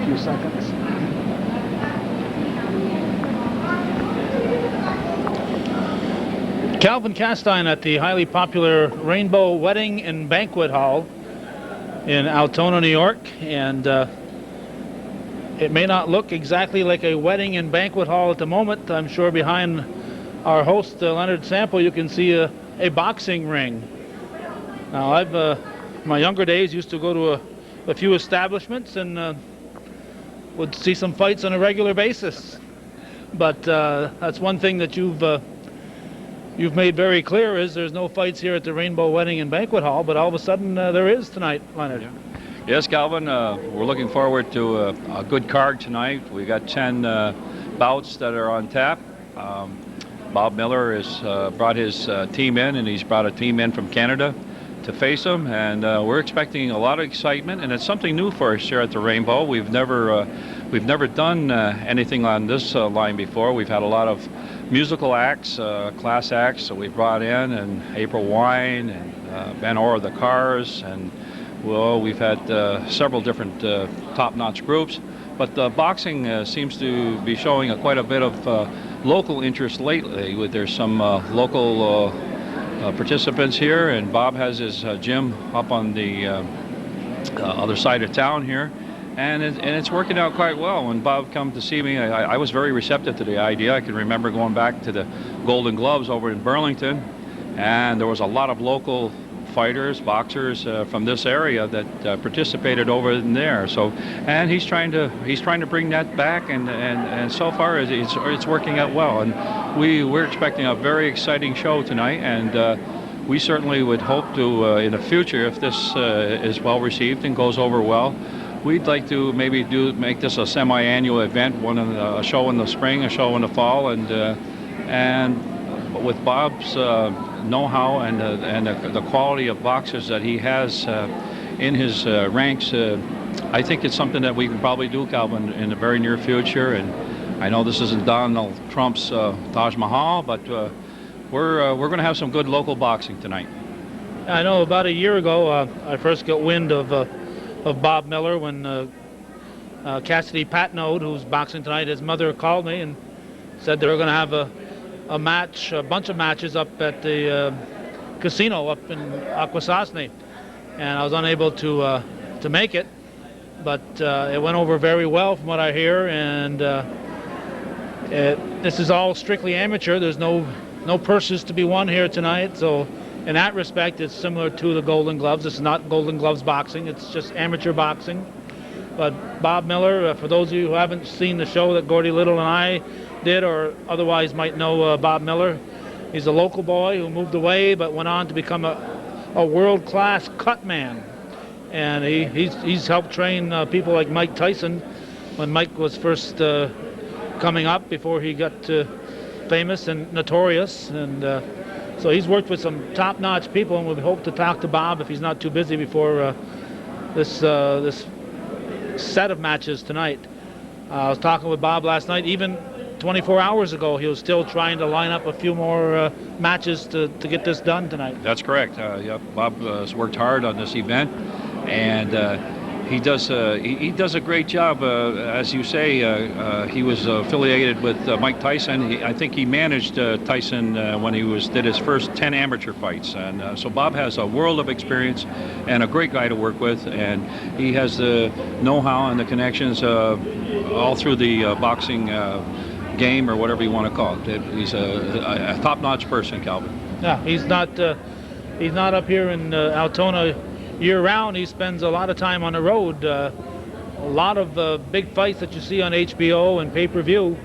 few seconds. Calvin Castine at the highly popular Rainbow Wedding and Banquet Hall in Altona, New York, and it may not look exactly like a wedding and banquet hall at the moment. I'm sure behind our host, Leonard Sample, you can see a boxing ring. Now, I've my younger days used to go to a few establishments and would see some fights on a regular basis. But that's one thing that you've made very clear is there's no fights here at the Rainbow Wedding and Banquet Hall, but all of a sudden there is tonight, Leonard. Yeah. Yes, Calvin, we're looking forward to a good card tonight. We got 10 bouts that are on tap. Bob Miller has brought his team in, and he's brought a team in from Canada to face him, and we're expecting a lot of excitement, and it's something new for us here at the Rainbow. We've never done anything on this line before. We've had a lot of musical acts, class acts that we brought in, and April Wine and Ben Orr the Cars, and well, we've had several different top-notch groups, but boxing seems to be showing quite a bit of local interest lately. There's some local participants here, and Bob has his gym up on the other side of town here, and it's working out quite well. When Bob come to see me, I was very receptive to the idea. I can remember going back to the Golden Gloves over in Burlington, and there was a lot of local fighters, boxers from this area that participated over in there. So, and he's trying to bring that back, and so far it's working out well. And we're expecting a very exciting show tonight, and we certainly would hope to in the future, if this is well received and goes over well, we'd like to maybe make this a semi-annual event, a show in the spring, a show in the fall, and with Bob's know-how and the quality of boxers that he has in his ranks, I think it's something that we can probably do, Calvin, in the very near future. And I know this isn't Donald Trump's Taj Mahal, but we're going to have some good local boxing tonight. I know about a year ago I first got wind of Bob Miller when Cassidy Patnode, who's boxing tonight, his mother called me and said they were going to have a bunch of matches up at the casino up in Akwesasne, and I was unable to make it, but it went over very well from what I hear, and this is all strictly amateur. There's no purses to be won here tonight, so in that respect it's similar to the Golden Gloves. It's not Golden Gloves boxing, it's just amateur boxing. But Bob Miller, for those of you who haven't seen the show that Gordy Little and I did or otherwise might know Bob Miller, he's a local boy who moved away but went on to become a world-class cut man. And he's helped train people like Mike Tyson when Mike was first coming up before he got famous and notorious. And so he's worked with some top-notch people, and we hope to talk to Bob if he's not too busy before this set of matches tonight. I was talking with Bob last night. Even 24 hours ago, he was still trying to line up a few more matches to get this done tonight. That's correct. Bob has worked hard on this event, and he does a great job. As you say, he was affiliated with Mike Tyson. I think he managed Tyson when he did his first 10 amateur fights, and so Bob has a world of experience and a great guy to work with, and he has the know-how and the connections all through the boxing game, or whatever you want to call it. He's a top-notch person, Calvin. Yeah, he's not up here in Altona year-round. He spends a lot of time on the road. A lot of big fights that you see on HBO and pay-per-view.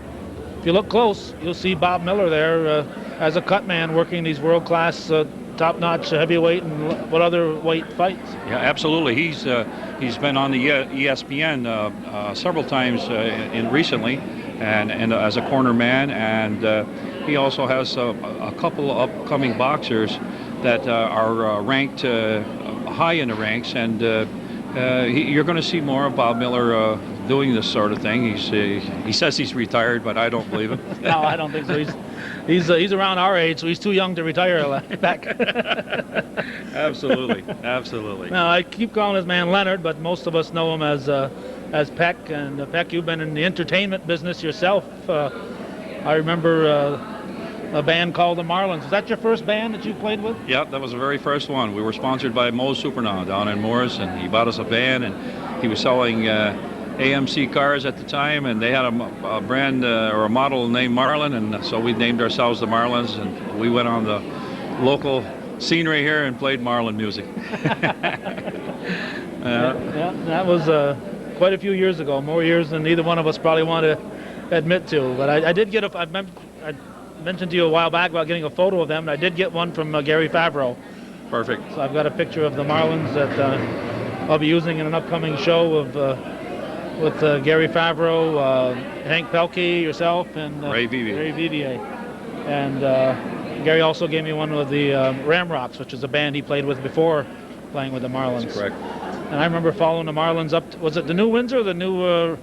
If you look close, you'll see Bob Miller there as a cut man working these world-class, top-notch heavyweight and what other weight fights. Yeah, absolutely. He's been on the ESPN several times recently, and as a corner man, and he also has a couple of upcoming boxers that are ranked high in the ranks, and you're going to see more of Bob Miller doing this sort of thing. He says he's retired, but I don't believe him. No, I don't think so. He's around our age, so he's too young to retire back. Absolutely, absolutely. Now I keep calling his man Leonard, but most of us know him as Peck. And Peck, you've been in the entertainment business yourself. I remember a band called the Marlins. Was that your first band that you played with? Yeah, that was the very first one. We were sponsored by Moe's Supernaw down in Morris, and he bought us a van, and he was selling AMC cars at the time, and they had a brand or a model named Marlin, and so we named ourselves the Marlins, and we went on the local scenery here and played Marlin music. Yeah, that was quite a few years ago, more years than either one of us probably want to admit to. But I did get I mentioned to you a while back about getting a photo of them, and I did get one from Gary Favreau. Perfect. So I've got a picture of the Marlins that I'll be using in an upcoming show with Gary Favreau, Hank Pelkey, yourself, and Ray Vivier. And Gary also gave me one with the Ramrocks, which is a band he played with before playing with the Marlins. That's correct. And I remember following the Marlins up. Was it the New Windsor or the New...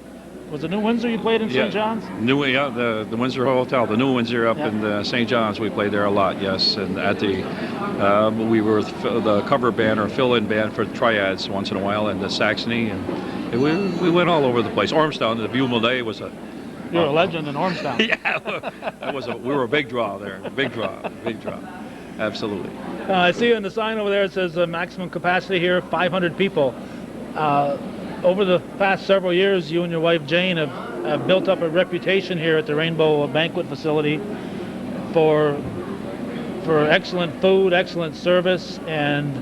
was it New Windsor you played in St. John's? The Windsor Hotel, the New Windsor up in St. John's. We played there a lot, yes. And at the we were the cover band or fill-in band for Triads once in a while, and the Saxony, and we went all over the place. Ormstown, the View Millet was a... You're a legend in Ormstown. Yeah, we were a big draw there. Big draw. Absolutely. I see on the sign over there it says maximum capacity here 500 people. Over the past several years, you and your wife Jane have built up a reputation here at the Rainbow Banquet facility for excellent food, excellent service, and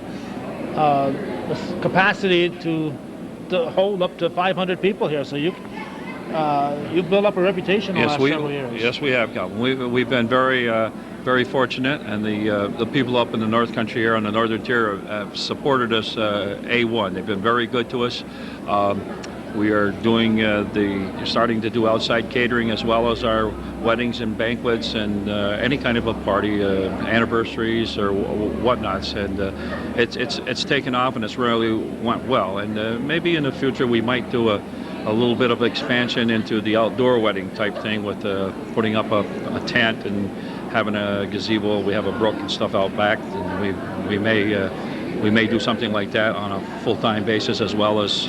the capacity to hold up to 500 people here. So you've built up a reputation in the last several years. Yes, we have, Calvin. We've been very fortunate, and the people up in the North Country here on the Northern Tier have supported us A1. They've been very good to us. We are doing starting to do outside catering as well as our weddings and banquets and any kind of a party, anniversaries or whatnots, and it's taken off and it's really went well. And maybe in the future we might do a little bit of expansion into the outdoor wedding type thing with putting up a tent and having a gazebo. We have a brook and stuff out back, and we may do something like that on a full-time basis as well as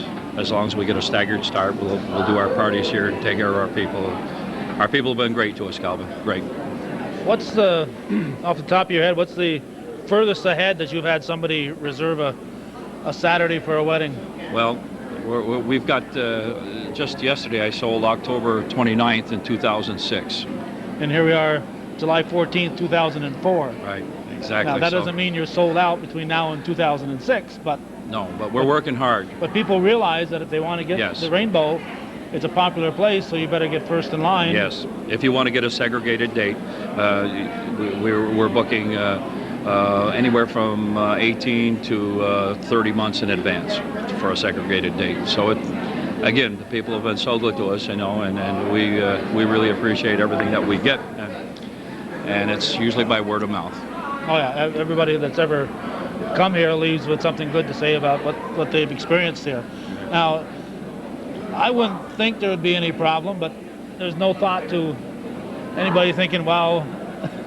long as we get a staggered start. We'll do our parties here and take care of our people. Our people have been great to us, Calvin. Great. What's off the top of your head, what's the furthest ahead that you've had somebody reserve a Saturday for a wedding? Well, we've got, just yesterday I sold October 29th in 2006. And here we are, July 14th, 2004. Right, exactly. Now, that doesn't mean you're sold out between now and 2006, but... No, but we're working hard. But people realize that if they want to get the Rainbow, it's a popular place, so you better get first in line. Yes, if you want to get a segregated date, we're booking anywhere from 18 to 30 months in advance for a segregated date. So again, the people have been so good to us, and we really appreciate everything that we get, and it's usually by word of mouth. Oh yeah, everybody that's ever come here leaves with something good to say about what they've experienced here. Now, I wouldn't think there would be any problem, but there's no thought to anybody thinking, well,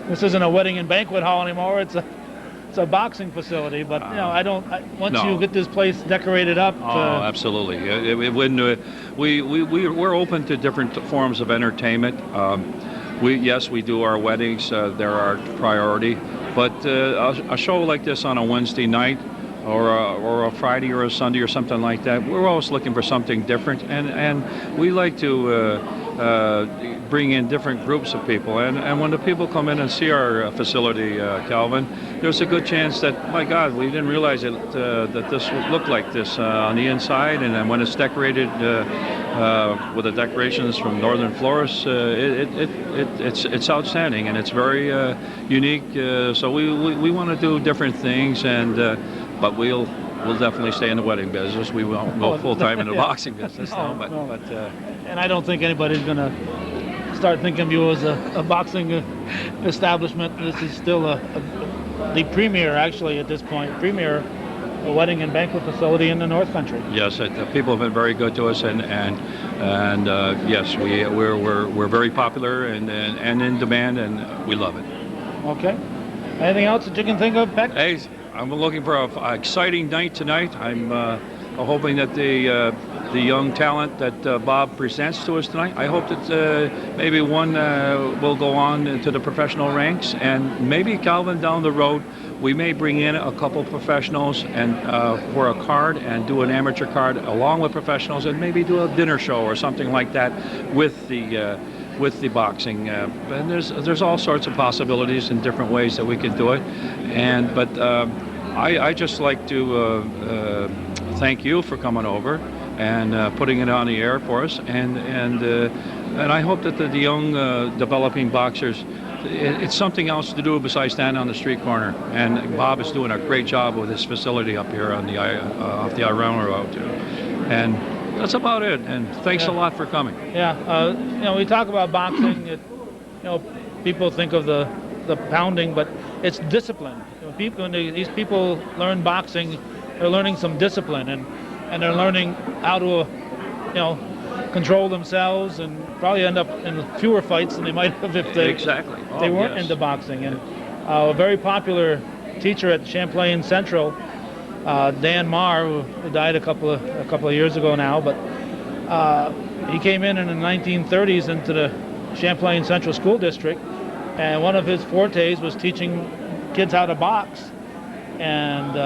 this isn't a wedding and banquet hall anymore. It's a boxing facility. But once you get this place decorated up. Absolutely. We're open to different forms of entertainment. We do our weddings. They're our priority. But a show like this on a Wednesday night or a Friday or a Sunday or something like that, we're always looking for something different, and we like to bring in different groups of people. And when the people come in and see our facility, Calvin, there's a good chance that, my God, we didn't realize that this would look like this on the inside, and then when it's decorated with the decorations from Northern Florists, it's outstanding, and it's very unique. So we want to do different things, but we'll definitely stay in the wedding business. We won't go full time in the boxing business now. But and I don't think anybody's going to start thinking of you as a boxing establishment. This is still the premier, actually, at this point. Premier wedding and banquet facility in the North Country. Yes, the people have been very good to us, and yes, we're very popular and in demand, and we love it. Okay. Anything else that you can think of, Peck? Hey, I'm looking for an exciting night tonight. I'm hoping that the young talent that Bob presents to us tonight, I hope that maybe one will go on into the professional ranks, and maybe Calvin down the road, we may bring in a couple professionals and for a card and do an amateur card along with professionals, and maybe do a dinner show or something like that with the boxing. And there's all sorts of possibilities and different ways that we can do it. But I just like to thank you for coming over and putting it on the air for us. And I hope that the young developing boxers, it's something else to do besides stand on the street corner. And Bob is doing a great job with his facility up here on the off the Iron Road. And that's about it. And thanks a lot for coming. Yeah, we talk about boxing. People think of the pounding, but it's discipline. When these people learn boxing, they're learning some discipline, and they're learning how to, control themselves, and probably end up in fewer fights than they might have if they weren't into boxing. And a very popular teacher at Champlain Central, Dan Marr, who died a couple of years ago now, but he came in the 1930s into the Champlain Central School District, and one of his fortes was teaching kids how to box, and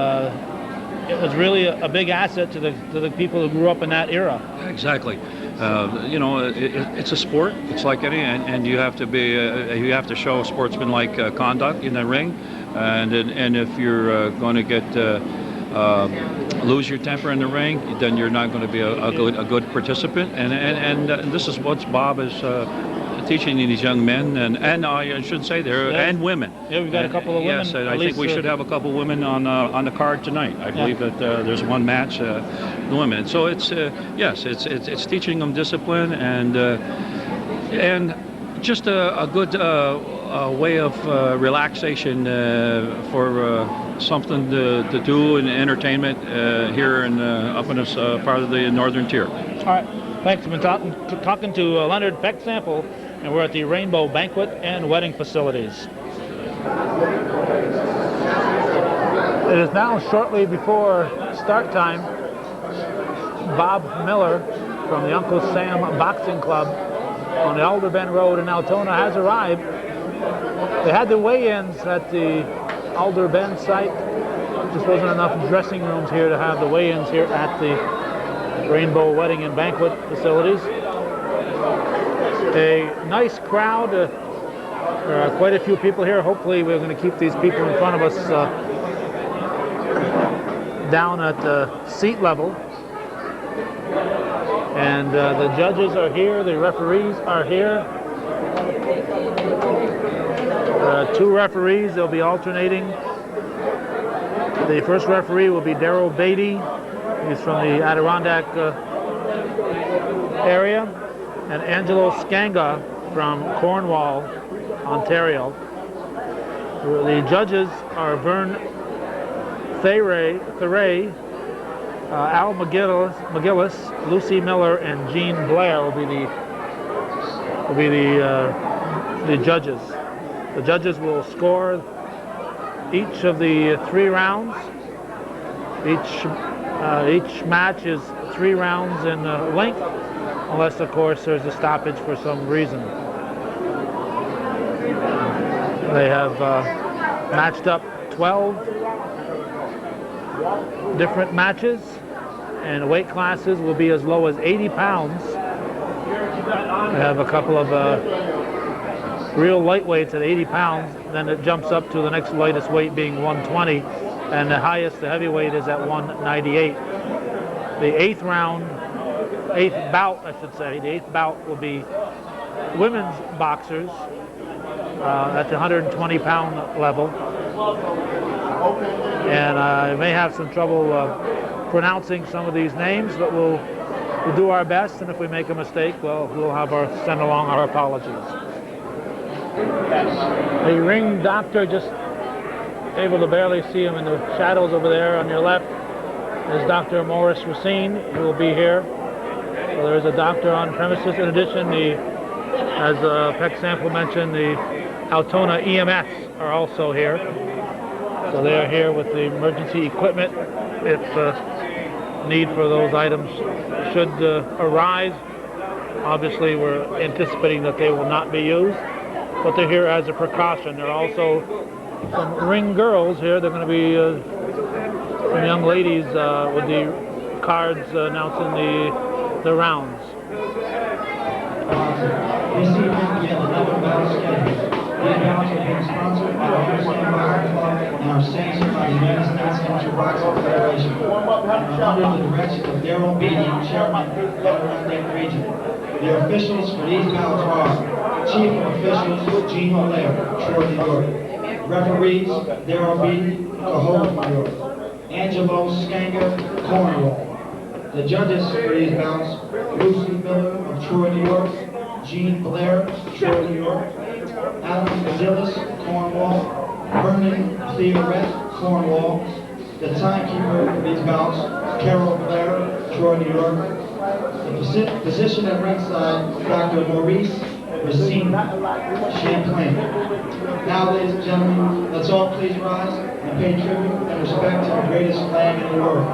it was really a big asset to the people who grew up in that era. Exactly. It's a sport. It's like any, and you have to show sportsmanlike conduct in the ring, and if you're going to lose your temper in the ring, then you're not going to be a good participant. And this is what Bob is teaching these young men, and I should say and women. Yeah, we've got a couple of women. Yes, I think we should have a couple of women on the card tonight. I believe that there's one match, the women. So it's it's teaching them discipline and just a good way of relaxation for something to do in entertainment here up in this part of the northern tier. All right. Thanks. We've been talking to Leonard Peck Sample, and we're at the Rainbow Banquet and Wedding Facilities. It is now shortly before start time. Bob Miller from the Uncle Sam Boxing Club on the Alder Bend Road in Altona has arrived. They had the weigh-ins at the Alder Bend site. Just wasn't enough dressing rooms here to have the weigh-ins here at the Rainbow Wedding and Banquet Facilities. A nice crowd. There are quite a few people here. Hopefully we're going to keep these people in front of us down at seat level. And the judges are here. The referees are here. Two referees. They'll be alternating. The first referee will be Darrell Beatty. He's from the Adirondack area, and Angelo Scanga from Cornwall, Ontario. The judges are Vern Thuray, Al McGillis, Lucy Miller, and Jean Blair will be the judges. The judges will score each of the 3 rounds. Each match is 3 rounds in length, unless, of course, there's a stoppage for some reason. They have matched up 12 different matches, and weight classes will be as low as 80 pounds. They have a couple of real lightweights at 80 pounds, then it jumps up to the next lightest weight being 120. And the highest, the heavyweight, is at 198. The eighth bout will be women's boxers at the 120-pound level. And I may have some trouble pronouncing some of these names, but we'll do our best, and if we make a mistake, well, we'll send along our apologies. The ring doctor just able to barely see him in the shadows over there on your left. is Dr. Morris Racine, who will be here. So there is a doctor on premises. In addition, as Peck Sample mentioned, the Altona EMS are also here. So they are here with the emergency equipment if need for those items should arise. Obviously, we're anticipating that they will not be used, but they're here as a precaution. There are also some ring girls here. They're going to be some young ladies with the cards announcing the rounds. This evening, we have 11 bout schedules. These bouts are being sponsored by our Houston Boxing Club and are sanctioned by the United States Amateur Boxing Federation and are under the direction of Darrell Beatty, Chairman of the Atlantic Region. The officials for these bouts are Chief of Officials Gene Hilaire, Troy, New York. Referees Darrell Beatty, Cahoe, New York. Angelo Skanger, Cornwall. The judges for these bouts, Lucy Miller of Troy, New York. Gene Blair, Troy, New York. Alan Gazillis, Cornwall. Vernon Theoret, Cornwall. The timekeeper for these bouts, Carol Blair, Troy, New York. The physician at ringside, Dr. Maurice Racine, Champlain. Now, ladies and gentlemen, let's all please rise and pay tribute and respect to the greatest flag in the world.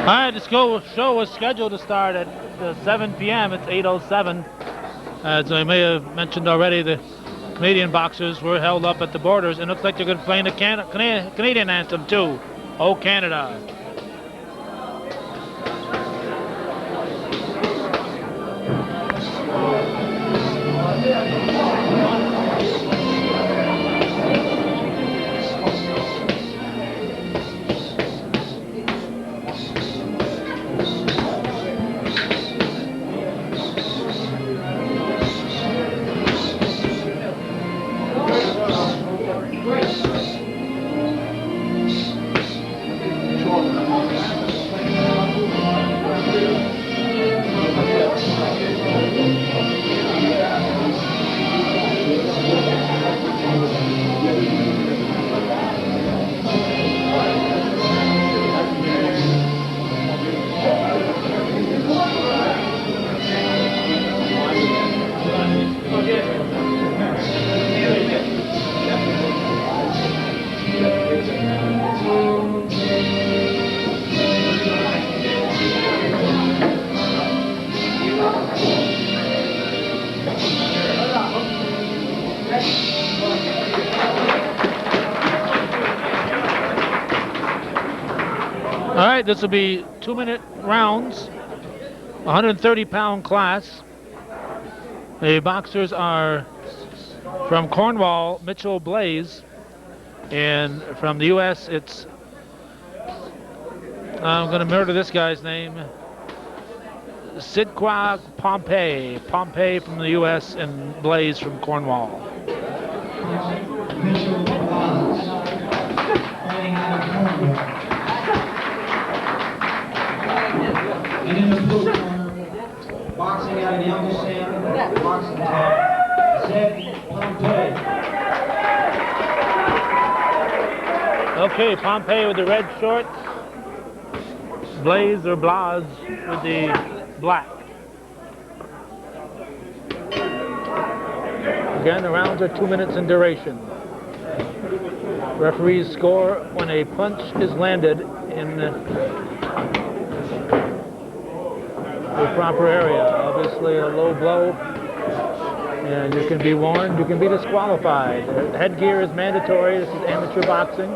Alright, this show was scheduled to start at 7 p.m. It's 8:07. As I may have mentioned already, the Canadian boxers were held up at the borders, and it looks like they're going to play the Canadian anthem too. Oh, Canada. All right, this will be 2-minute rounds, 130-pound class. The boxers are From Cornwall, Mitchell Blaze. And from the U.S., it's, I'm going to murder this guy's name, Sidqua Pompey. Pompey from the U.S. and Blaze from Cornwall. Mitchell Bonds, fighting out of Cornwall. And in the blue corner, boxing out of the Uncle Sam boxing club, Zed Pompey. Okay, Pompey with the red shorts, Blaze or Blaz with the black. Again, the rounds are 2 minutes in duration. Referees score when a punch is landed in the proper area. Obviously a low blow, and you can be warned, you can be disqualified. Headgear is mandatory. This is amateur boxing.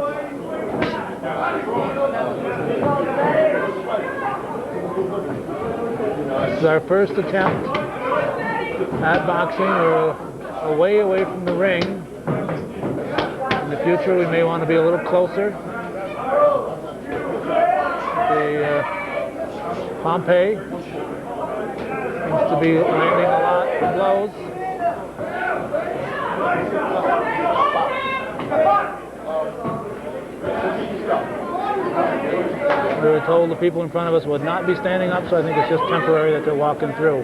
This is our first attempt at boxing. We're away from the ring. In the future, we may want to be a little closer. The Pompey seems to be landing a lot of blows. We were told the people in front of us would not be standing up, so I think it's just temporary that they're walking through.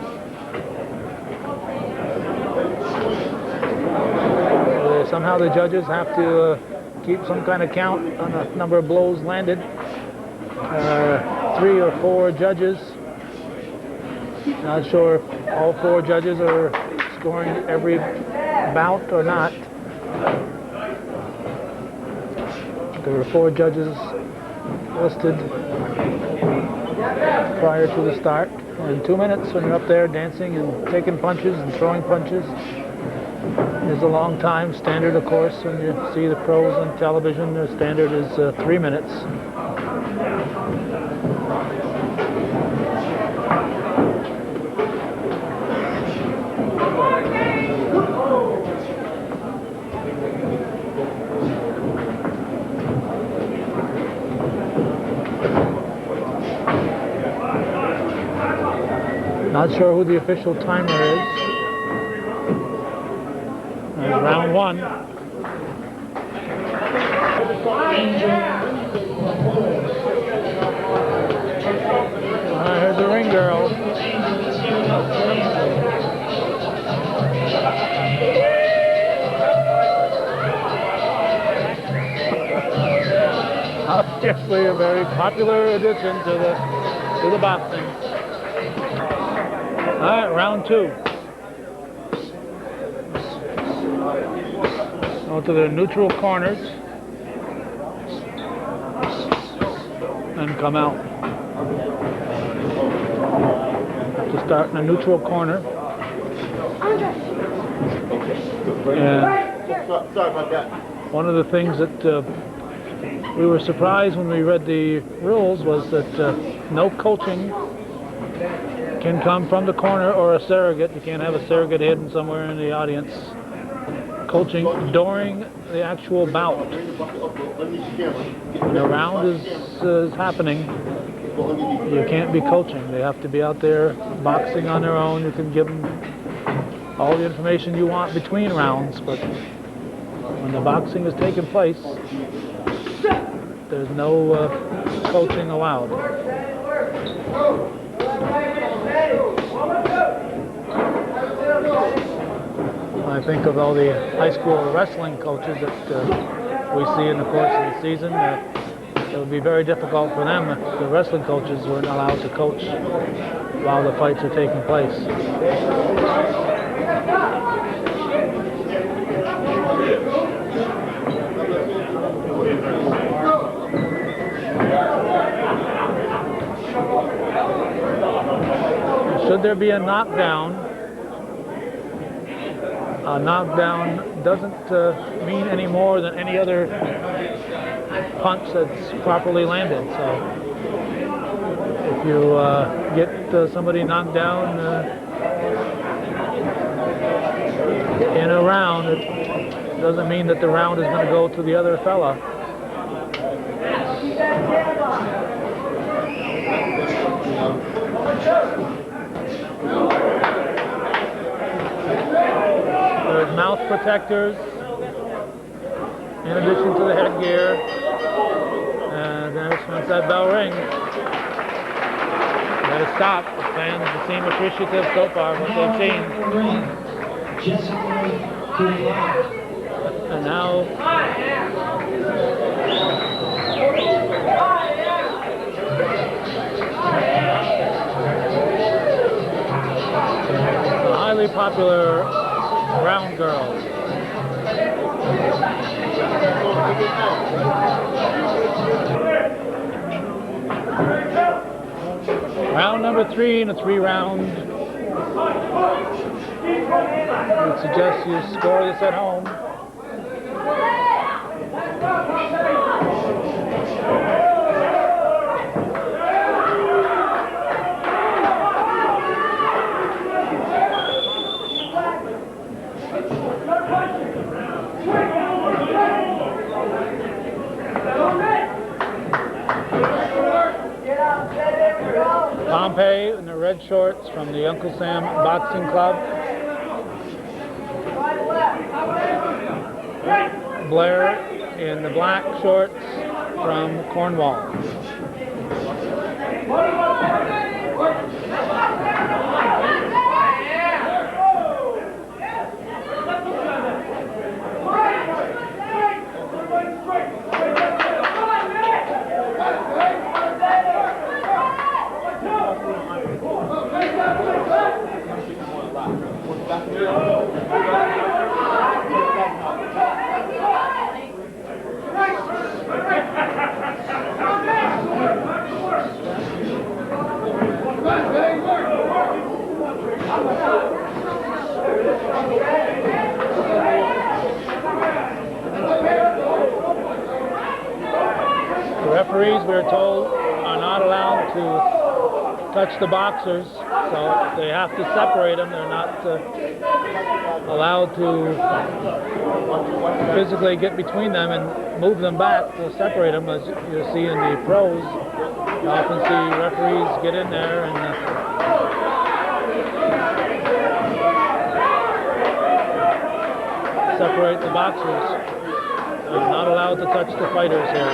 Somehow the judges have to keep some kind of count on the number of blows landed. 3 or 4 judges. Not sure if all 4 judges are scoring every bout or not. There were 4 judges listed prior to the start. In 2 minutes, when you're up there dancing and taking punches and throwing punches, is a long time. Standard, of course, when you see the pros on television, the standard is 3 minutes. Not sure who the official timer is. Round 1. Here's the ring girl. Obviously a very popular addition to the boxing. All right, round 2. Go to the neutral corners and come out. Have to start in a neutral corner. And Sorry about that. one of the things that we were surprised when we read the rules was that no coaching can come from the corner or a surrogate. You can't have a surrogate hidden somewhere in the audience. Coaching during the actual bout. When the round is happening, you can't be coaching. They have to be out there boxing on their own. You can give them all the information you want between rounds, but when the boxing is taking place, there's no coaching allowed. I think of all the high school wrestling coaches that we see in the course of the season. It would be very difficult for them if the wrestling coaches weren't allowed to coach while the fights are taking place. Should there be a knockdown doesn't mean any more than any other punch that's properly landed. So if you get somebody knocked down, in a round, it doesn't mean that the round is going to go to the other fella. There's mouth protectors in addition to the headgear. And then once that bell rings, you gotta stop. The fans seem appreciative so far of what they've seen. And now the highly popular round girl. Round number 3 in a 3-round. I would suggest you score this at home. Pompey in the red shorts from the Uncle Sam Boxing Club. Blair in the black shorts from Cornwall. The referees, we're told, are not allowed to touch the boxers, so they have to separate them. They're not allowed to physically get between them and move them back to separate them. As you see in the pros, you often see referees get in there and separate the boxers. They're not allowed to touch the fighters here.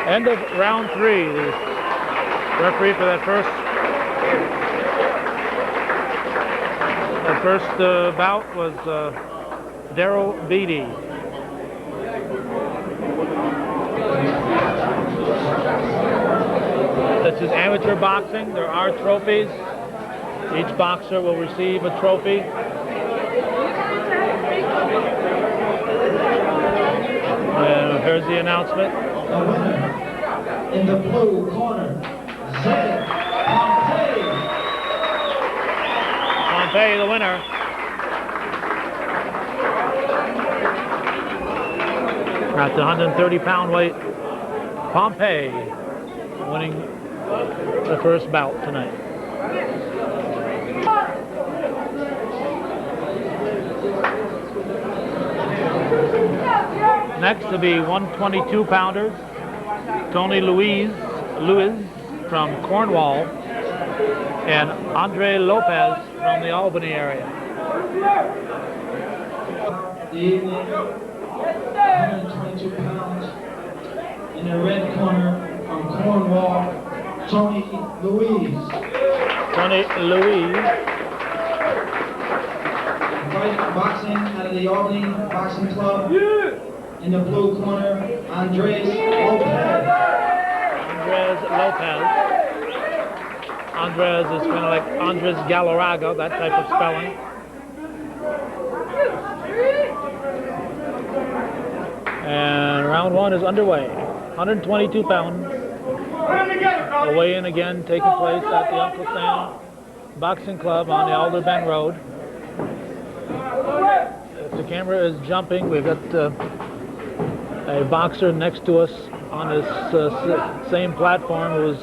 End of round 3. The referee for that first bout was Darryl Beatty. This is amateur boxing. There are trophies. Each boxer will receive a trophy. And here's the announcement. In the blue corner, Zed Pompey. Pompey, the winner. At the 130-pound weight, Pompey winning the first bout tonight. Next will be 122-pounders. Tony Lewis from Cornwall and Andre Lopez from the Albany area. The evening, 122 pounds. In the red corner from Cornwall, Tony Lewis. Tony Lewis. Boxing out of the Albany Boxing Club. In the blue corner, Andres Lopez. Andres Lopez. Andres is kind of like Andres Galarraga, that type of spelling. And round 1 is underway. 122 pounds. A weigh-in again taking place at the Uncle Sam Boxing Club on the Alder Bend Road. If the camera is jumping, we've got a boxer next to us on this same platform who is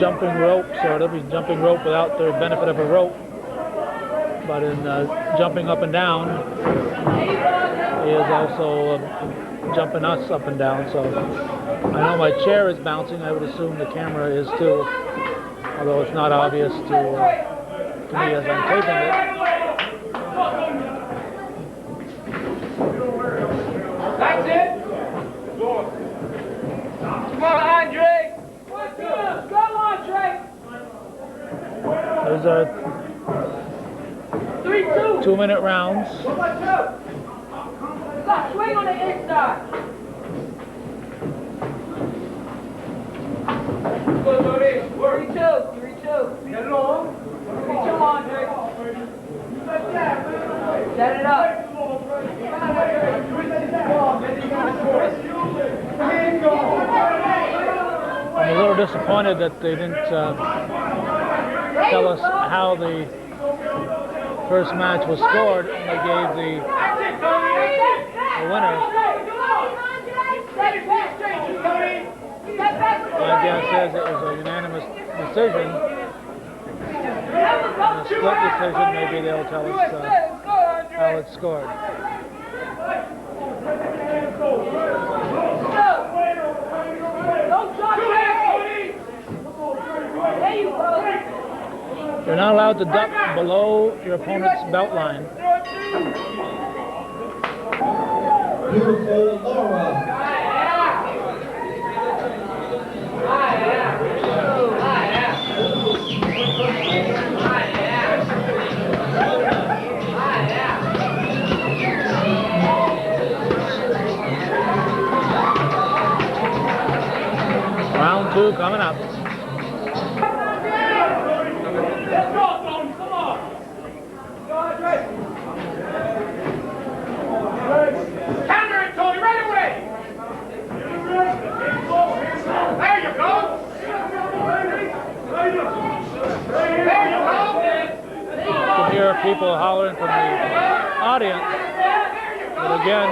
jumping rope, sort of. He's jumping rope without the benefit of a rope. but in jumping up and down, he is also jumping us up and down. So I know my chair is bouncing. I would assume the camera is too, although it's not obvious to me as I'm taping it. That's it. Come on, Andre. Go, Andre. There's our 3-2. 2-minute rounds. Stop, swing on the inside. Go, 3-2. Get it on. 3-2, Andre. Set it up. I'm a little disappointed that they didn't tell us how the first match was scored, and they gave the winner. My guess is it was a unanimous decision. A split decision, maybe they'll tell us how it's scored. You're not allowed to duck below your opponent's belt line. Beautiful Laura. Round 2 coming up. Counter it, Tony, right away! There you go! There you go! You can hear people hollering from the audience, but again,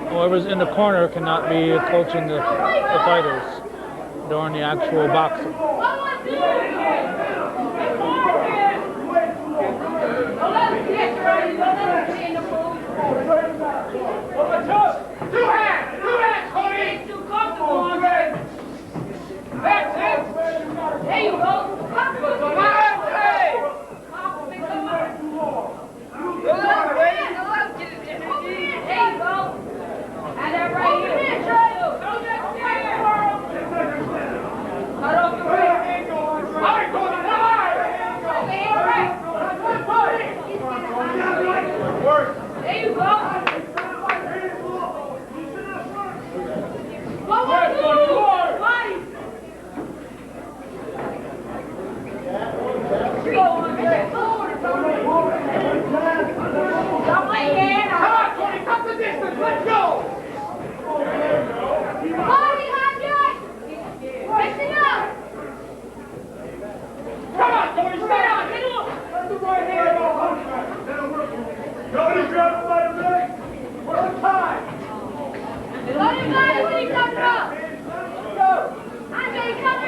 whoever's in the corner cannot be coaching the fighters during the actual boxing. Two hands, Tony! Too comfortable, Andre! That's it! There you go! Come on, Andre! There you go! And that right here! Cut off the ring! All right, Tony, there you go!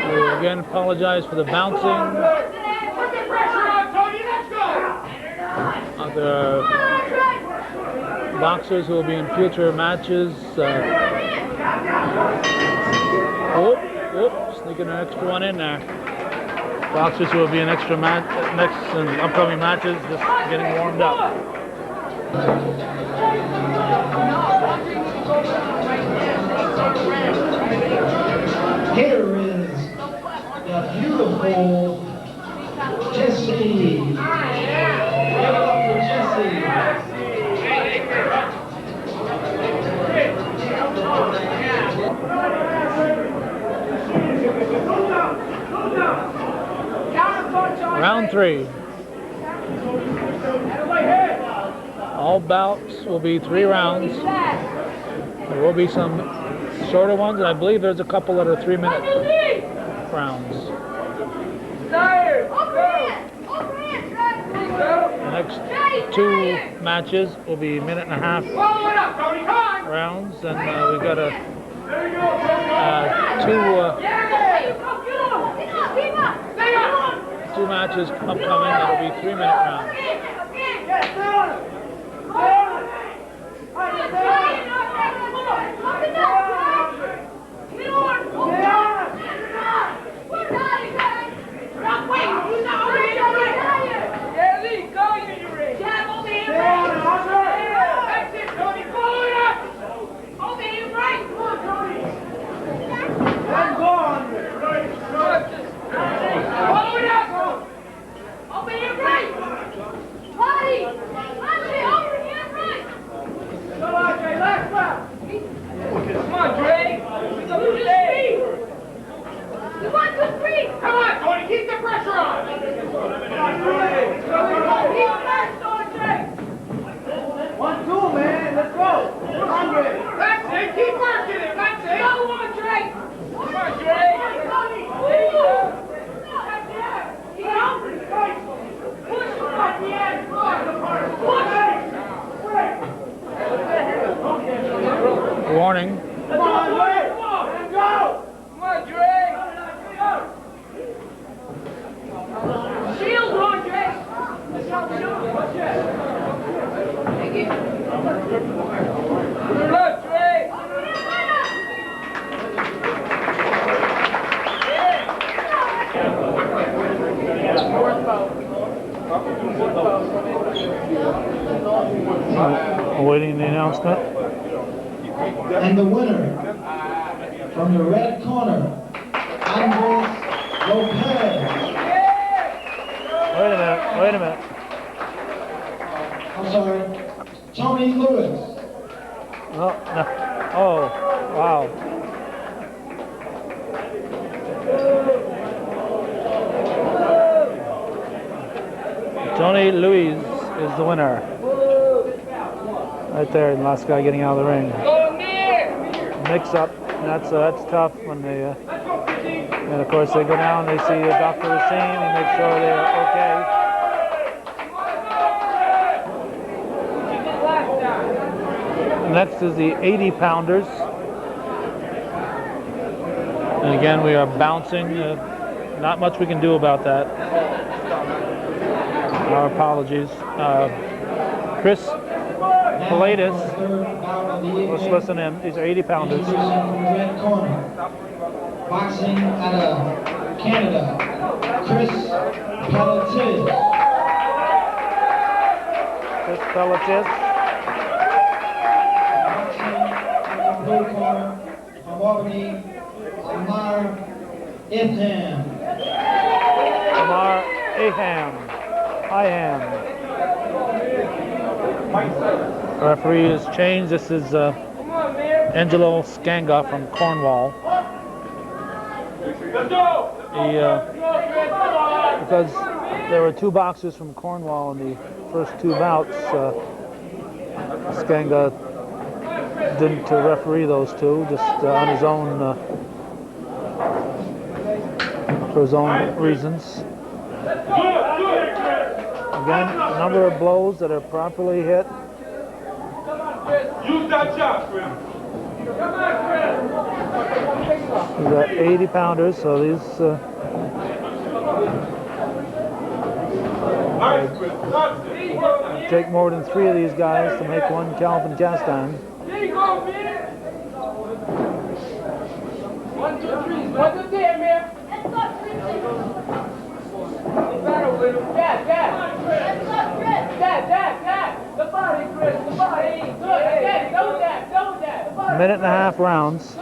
We again apologize for the bouncing. Other boxers who will be in future matches. Sneaking an extra one in there. Boxers who will be in extra next and upcoming matches, just getting warmed up. Here is the beautiful Jessie. Give it up for Jessie. Round 3. All bouts will be 3 rounds. There will be some shorter ones, and I believe there's a couple that are 3-minute rounds. The next 2 matches will be 1.5 minute rounds, and we've got a 2 two matches upcoming that'll be 3-minute rounds. Warning. Come on, Dre! Come on, go! Come on, Dre! Shield on, Dre! Let's go, shield. Watch it. Take it. Good luck, Dre! Awaiting the announcement. And the winner from the red corner, Andres Lopez. Wait a minute. I'm sorry, Tony Lewis. No. Oh, wow. Tony Luis is the winner. Right there, the last guy getting out of the ring. Mix up, and that's tough when they, and of course they go down, they see a doctor of the team, and make sure they're okay. Next is the 80 pounders. And again, we are bouncing. Not much we can do about that. Our apologies. Chris Pilatus, let's listen in. These are 80 pounders. From the red corner, boxing out of Canada, Chris Pilatus. Chris Pilatus. Boxing out of blue corner, from Albany, Amar Itham. Amar Aham. Referee is changed. This is Angelo Scanga from Cornwall. Because there were two boxers from Cornwall in the first two bouts, Scanga didn't referee those two, just on his own, for his own reasons. Again, a number of blows that are properly hit. Use that shot, Chris. We've got 80 pounders, so these take more than 3 of these guys to make one Calvin cast iron. There you go, man. 1, 2, 3. 1, 2, 3, man. Battle with him. Dad. The body, Chris. The body. Good. Dad, double that. The body. Minute and a half rounds. Good.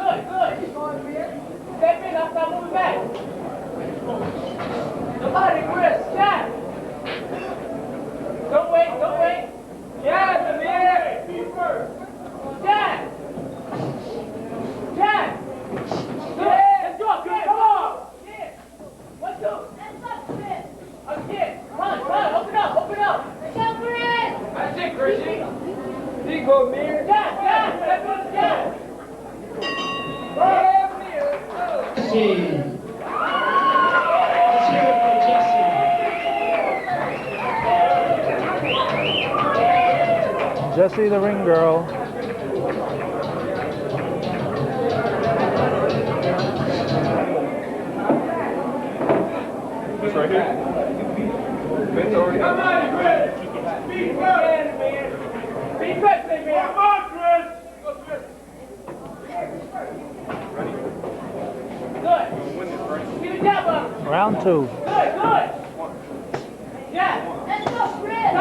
Step in. I'll stop moving back. The body, Chris. Dad. Don't wait. Yes, man. Feet first. Dad. Let's go, Chris. Come on. 1, 2. Again. Run. Open up. That's it, Chrissy. There you go, Mir. Dad. Let's go, Dad. Yeah, Mir. Jesse. Let's hear it for Jesse. Jessie the ring girl. This right here? Round 2. Good, good. Yeah. Let's go, Chris.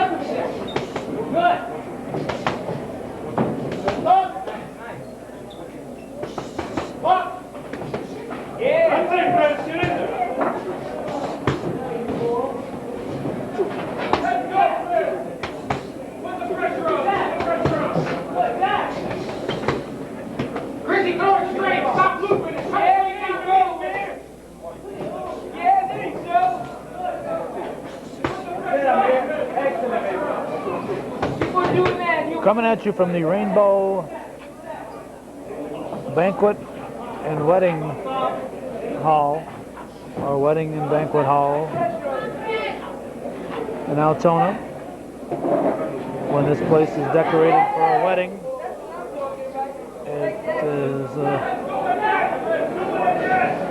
Good. Up. Up. Yeah. That's it, Chris. Get in there. Let's go, Chris. Put the pressure on. Put the pressure on. Good, back. Chrissy, throw it straight. Stop looping it. Yeah, go, man. Yeah, there you go. Coming at you from the Rainbow Banquet and Wedding Hall, or Wedding and Banquet Hall in Altona. When this place is decorated for a wedding, it is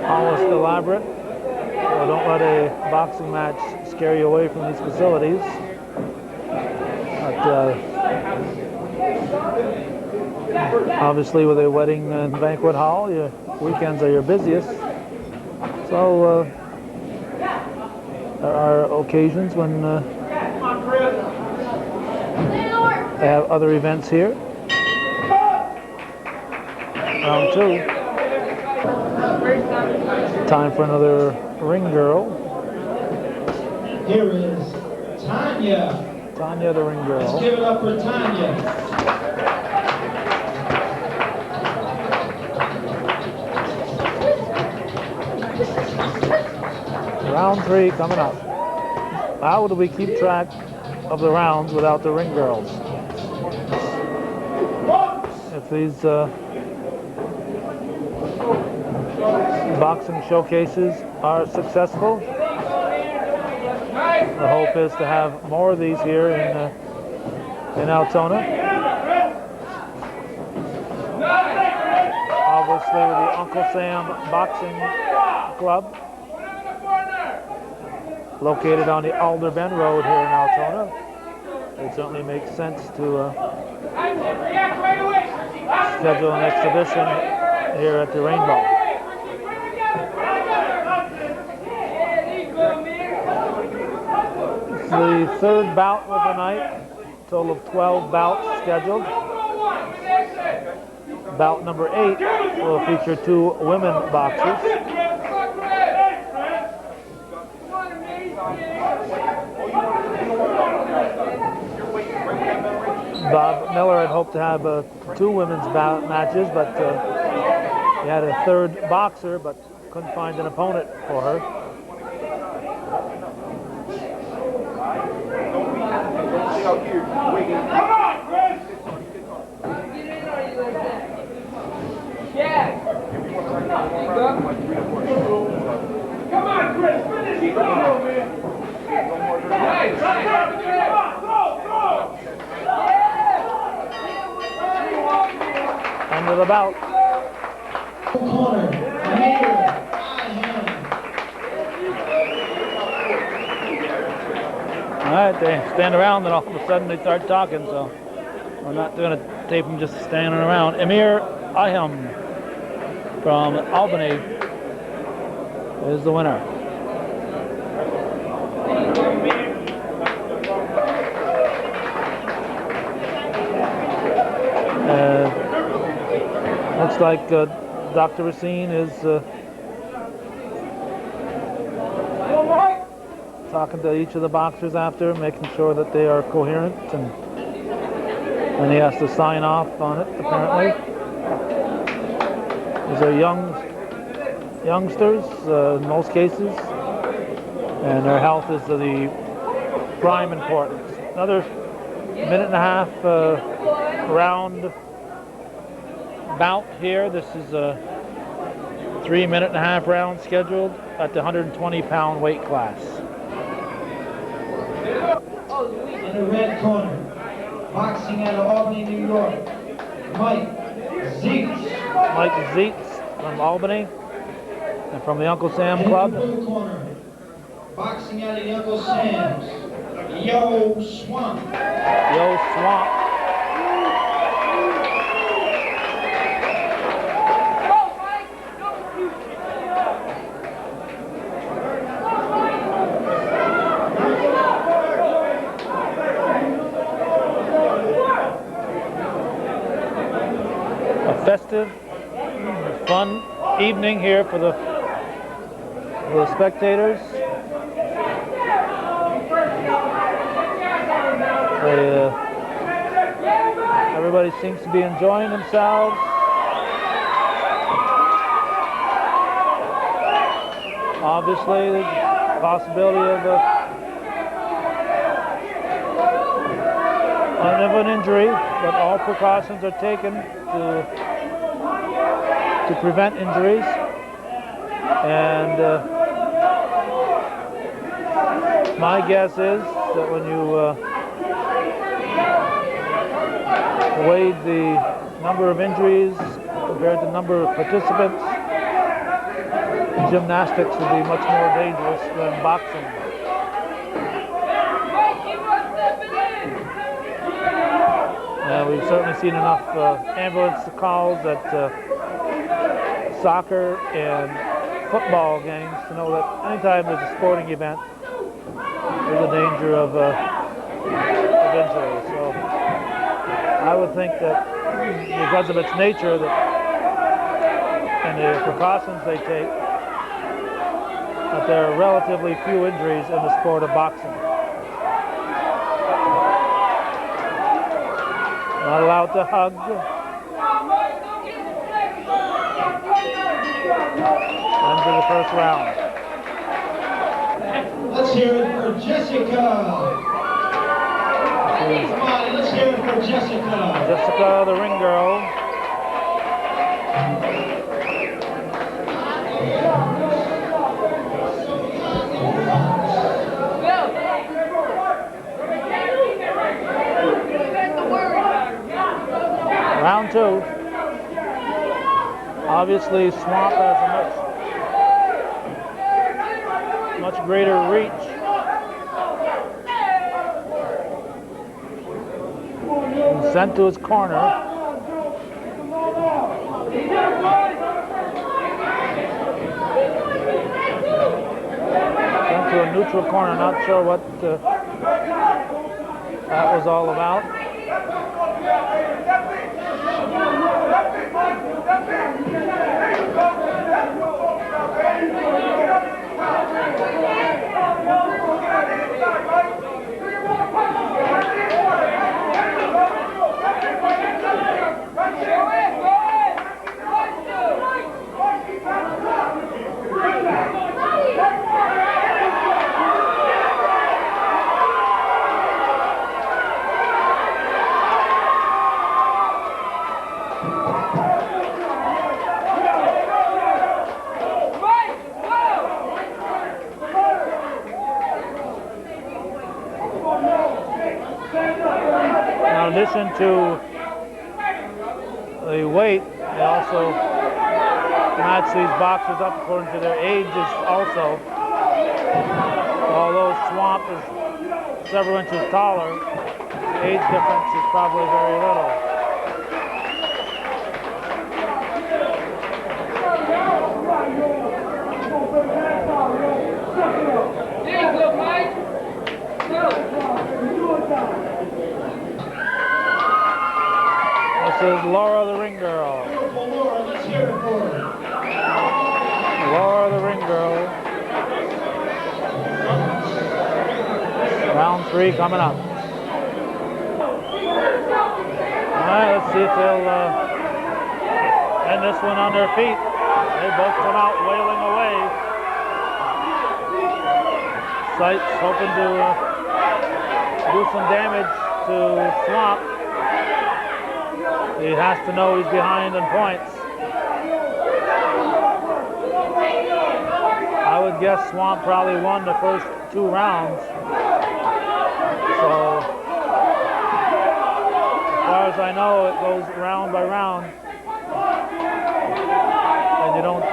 almost elaborate. So don't let a boxing match scare you away from these facilities. But obviously with a wedding and banquet hall, your weekends are your busiest. So there are occasions when they have other events here. Round 2. Time for another ring girl. Here is Tanya. Tanya, the ring Let's girl. give it up for Tanya. Round 3 coming up. How do we keep track of the rounds without the ring girls? If these boxing showcases are successful, the hope is to have more of these here in Altona. Obviously with the Uncle Sam Boxing Club, located on the Alder Bend Road here in Altona, it certainly makes sense to schedule an exhibition here at the Rainbow. It's the third bout of the night, total of 12 bouts scheduled. Bout number 8 will feature 2 women boxers. Bob Miller had hoped to have 2 women's bout matches, but he had a third boxer, but couldn't find an opponent for her. Come on, Chris! Yeah! Come on, Chris! Finish it! Go, man! Right, right! Come on, throw! End of the bout. Corner. Amir. All right, they stand around, then all of a sudden they start talking, so we're not going to tape them just standing around. Amir Aham from Albany is the winner. Looks like Dr. Racine is talking to each of the boxers after, making sure that they are coherent, and then he has to sign off on it, apparently. These are youngsters in most cases, and their health is of the prime importance. Another minute and a half round bout here. This is a 3-minute-and-a-half round scheduled at the 120-pound weight class. In the red corner, boxing out of Albany, New York, Mike Zeitz. Mike Zeitz from Albany and from the Uncle Sam Club. In the blue corner, boxing out of the Uncle Sam's, Yo Swamp. Yo Swamp. festive, fun evening here for the spectators. Everybody seems to be enjoying themselves. Obviously, there's a possibility of an injury, but all precautions are taken to prevent injuries. And my guess is that when you weighed the number of injuries compared to the number of participants, gymnastics would be much more dangerous than boxing. We've certainly seen enough ambulance calls at soccer and football games to know that anytime there's a sporting event, there's a danger of injury. So I would think that because of its nature and the precautions they take, that there are relatively few injuries in the sport of boxing. Not allowed to hug. End of the first round. Let's hear it for Jessica. Come on, let's hear it for Jessica. Jessica, the ring girl. Round two. Obviously, Swamp has a much greater reach. And sent to his corner. Sent to a neutral corner. Not sure what that was all about. In addition to the weight, they also match these boxers up according to their ages also. Although Swamp is several inches taller, the age difference is probably very little. This is Laura the ring girl. Laura, let's hear it for her. Laura the ring girl. Round three coming up. All right, let's see if they'll end this one on their feet. They both come out wailing away. Sights hoping to do some damage to Swamp. He has to know he's behind in points. I would guess Swamp probably won the first 2 rounds. So, as far as I know, it goes round by round. And you don't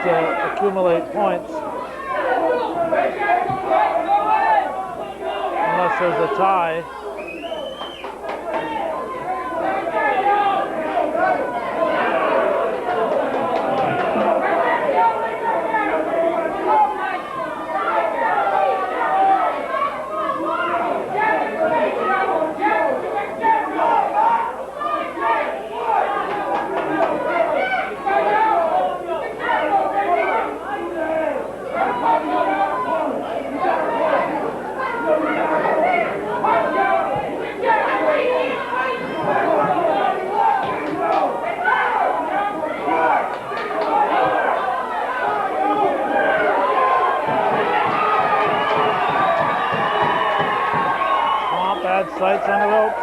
accumulate points. Unless there's a tie. sights on the ropes.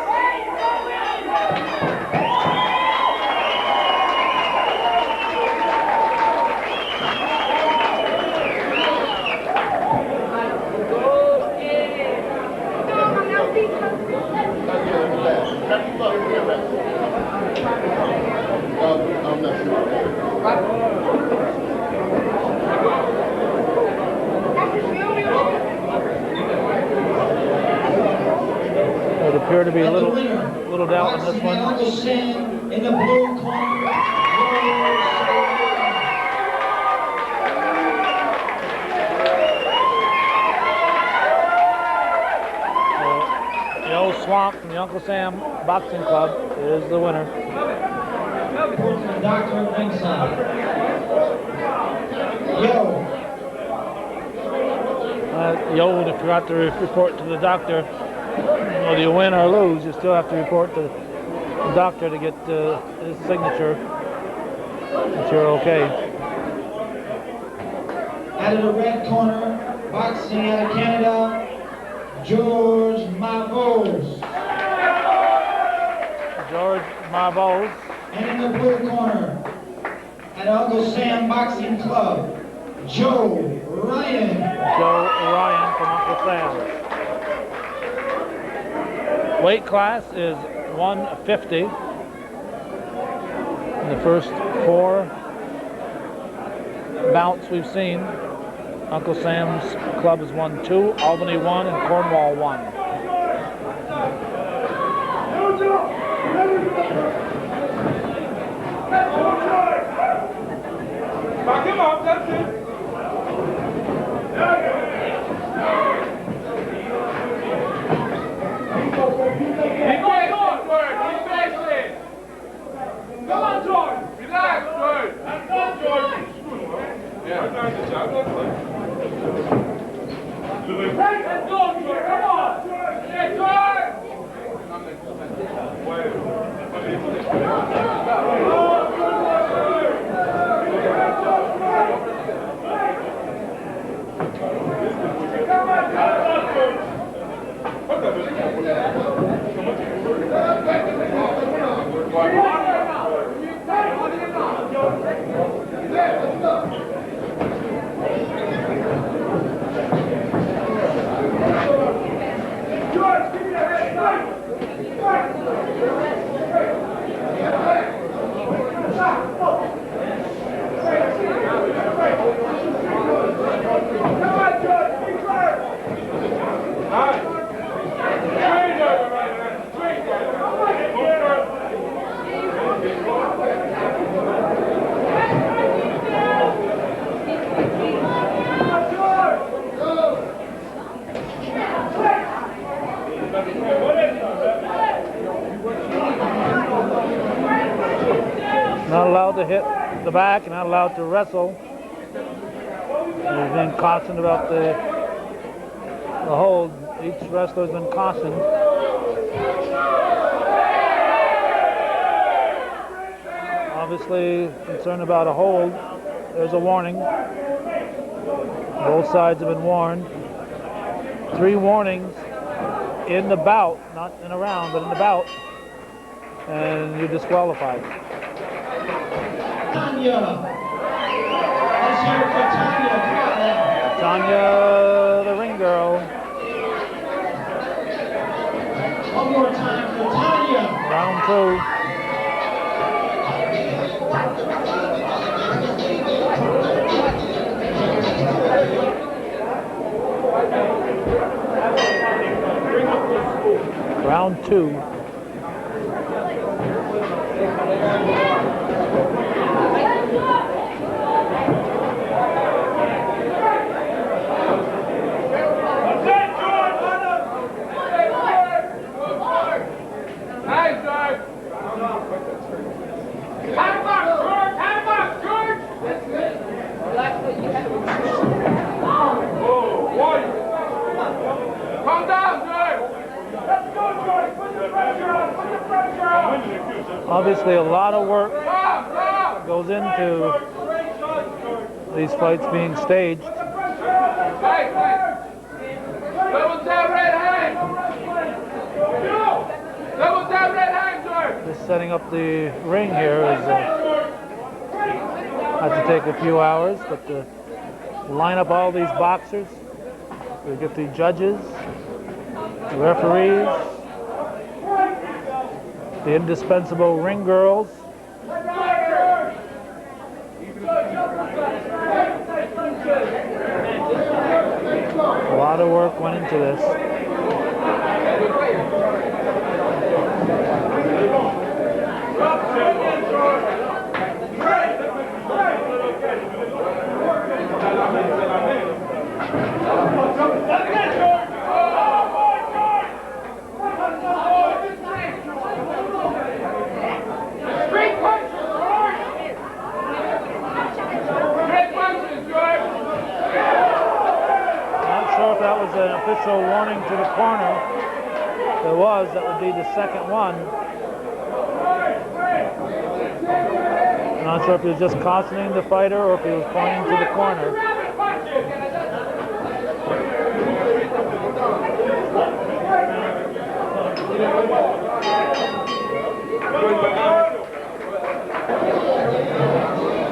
There would appear to be a little doubt in this one. Uncle Sam in the blue corner. The old Swamp from the Uncle Sam Boxing Club is the winner. Report to the doctor at ringside. Yo. Yo, if you forgot to report to the doctor, whether you win or lose, you still have to report to the doctor to get his signature that you're okay. Out of the red corner, boxing out of Canada, George Mavos. George Mavos. And in the blue corner, at Uncle Sam Boxing Club, Joe Ryan. Joe Ryan from Uncle Sam. Weight class is 150. In the first 4 bouts we've seen, Uncle Sam's club has won 2, Albany 1, and Cornwall 1. Back him up, that's it. Keep going, George. Keep facing. Come on, George. Relax, George. That's not George. Yeah. Let's go, George. Come on. Yeah, George. Not allowed to hit the back and not allowed to wrestle. He's been cautioned about the hold. Each wrestler's been cautioned. Obviously concerned about a hold. There's a warning. Both sides have been warned. 3 warnings in the bout, not in a round, but in the bout. And you're disqualified. Tanya. Let's hear it for Tanya. Come on now. Tanya, the ring girl. One more time for Tanya. Round 2. Round 2. Obviously a lot of work goes into these fights being staged. Hey, hey. That was that red hand. setting up the ring here is had to take a few hours, but to line up all these boxers, we get the judges, the referees, the indispensable ring girls. A lot of work went into this. That was an official warning to the corner. If there was, that would be the second one. I'm not sure if he was just cautioning the fighter or if he was pointing to the corner.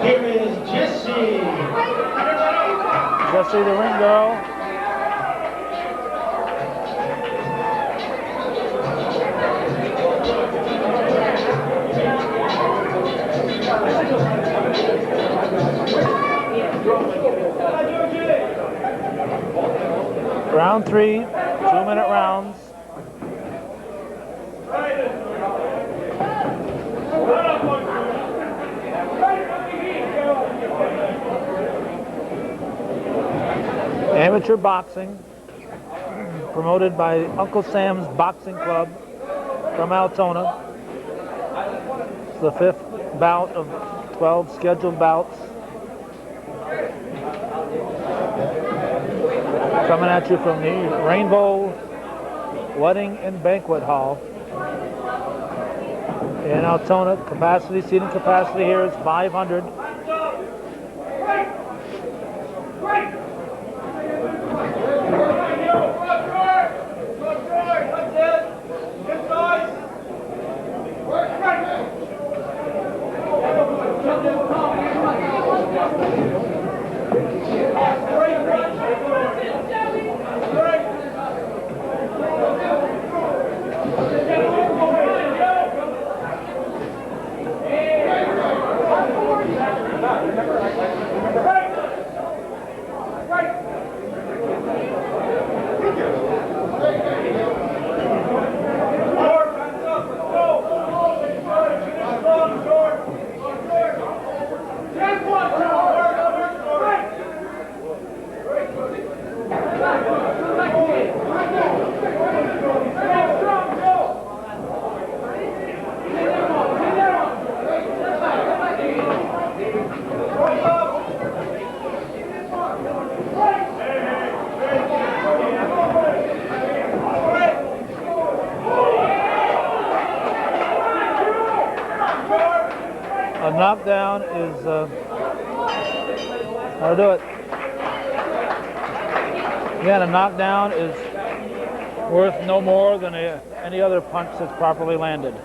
Here is Jesse. Jesse, the ring girl. Round 3, 2-minute rounds. Amateur boxing, promoted by Uncle Sam's Boxing Club from Altona. It's the 5th bout of 12 scheduled bouts. Coming at you from the Rainbow Wedding and Banquet Hall in Altona. Seating capacity here is 500. A knockdown is how to do it. Again, a knockdown is worth no more than any other punch that's properly landed.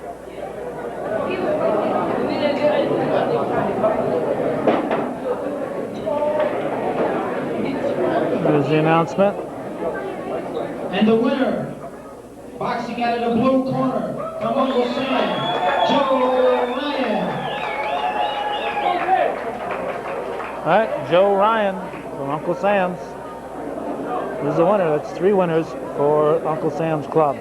Here's the announcement. And the winner, boxing out of the blue corner from Uncle Sam, Joe Ryan. All right, Joe Ryan from Uncle Sam's is the winner. That's 3 winners for Uncle Sam's Club.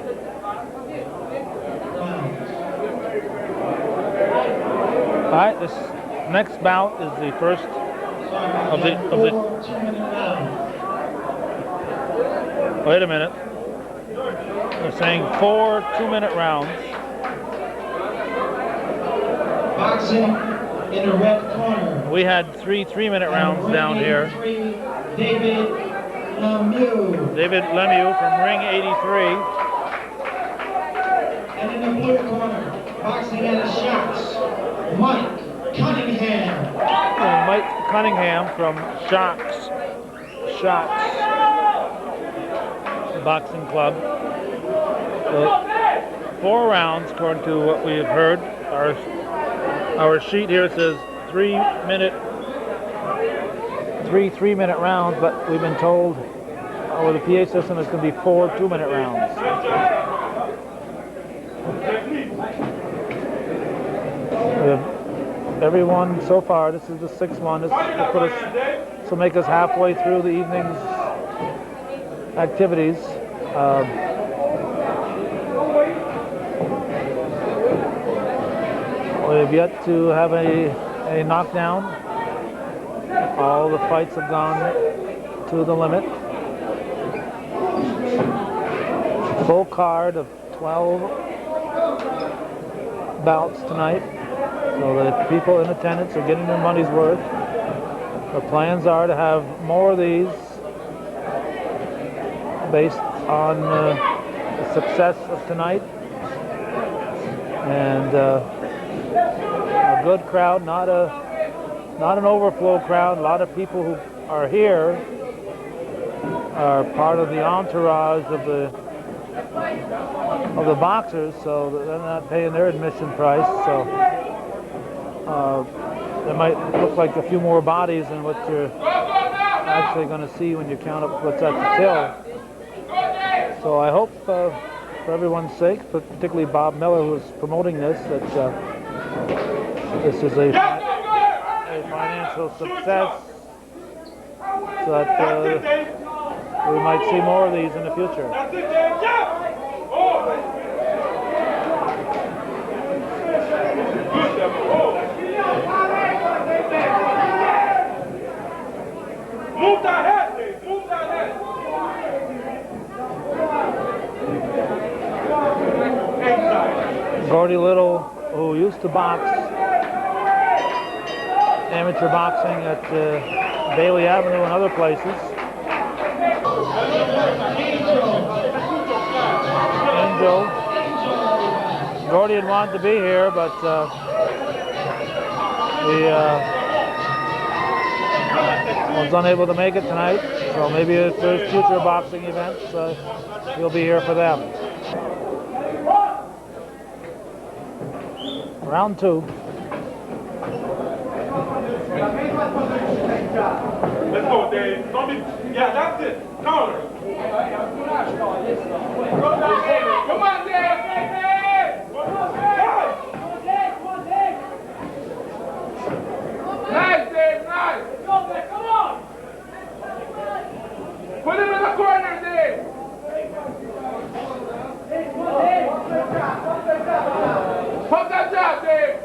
All right, this next bout is the first of the. Wait a minute. They're saying 4 2-minute rounds. Boxing in the red corner. We had 3 3-minute rounds down here. David Lemieux. David Lemieux from Ring 83. And in the blue corner, boxing out of shots, Mike Cunningham. And Mike Cunningham from Shots Boxing Club. So 4 rounds, according to what we have heard. Our sheet here says 3-minute rounds, but we've been told over the PA system it's going to be 4 2-minute rounds. We have everyone so far. This is the 6th one. This will make us halfway through the evening's activities. We've yet to have a knockdown. All the fights have gone to the limit. Full card of 12 bouts tonight. So the people in attendance are getting their money's worth. The plans are to have more of these based on the success of tonight. And a good crowd, not an overflow crowd. A lot of people who are here are part of the entourage of the boxers, so they're not paying their admission price. So it might look like a few more bodies than what you're actually going to see when you count up what's at the till. So I hope, for everyone's sake, particularly Bob Miller, who's promoting this, that this is a financial success, so that we might see more of these in the future. Move that head, please. Move that head. Gordy Little, who used to box amateur boxing at Bailey Avenue and other places. Angel. Gordy had wanted to be here, but he was unable to make it tonight. So maybe if there's future boxing events, he'll be here for them. Round 2. Let's go, Dave. Don't be. Yeah, that's it. Counter. Come on, Dave. Nice, Dave. Nice. Come on. Put him in the corner, Dave. Pump that job, Dave.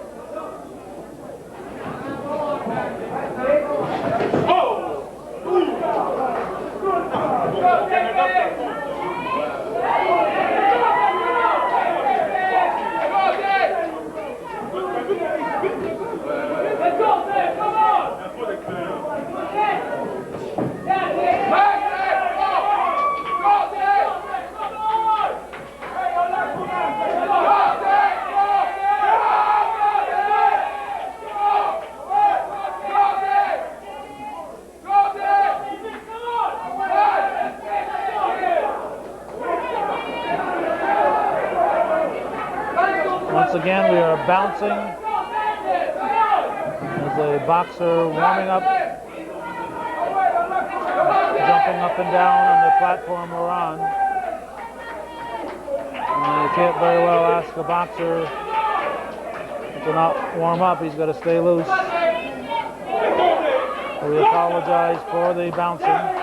Once again, we are bouncing as a boxer warming up, jumping up and down on the platform we're on. And you can't very well ask a boxer to not warm up. He's got to stay loose. So we apologize for the bouncing.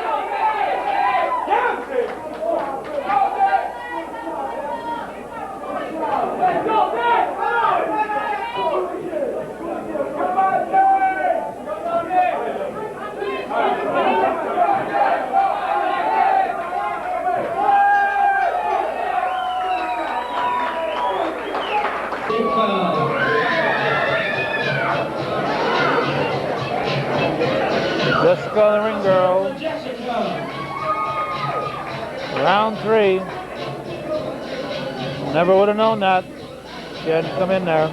Jessica, the ring girl. Round 3. Never would have known that. She hadn't come in there.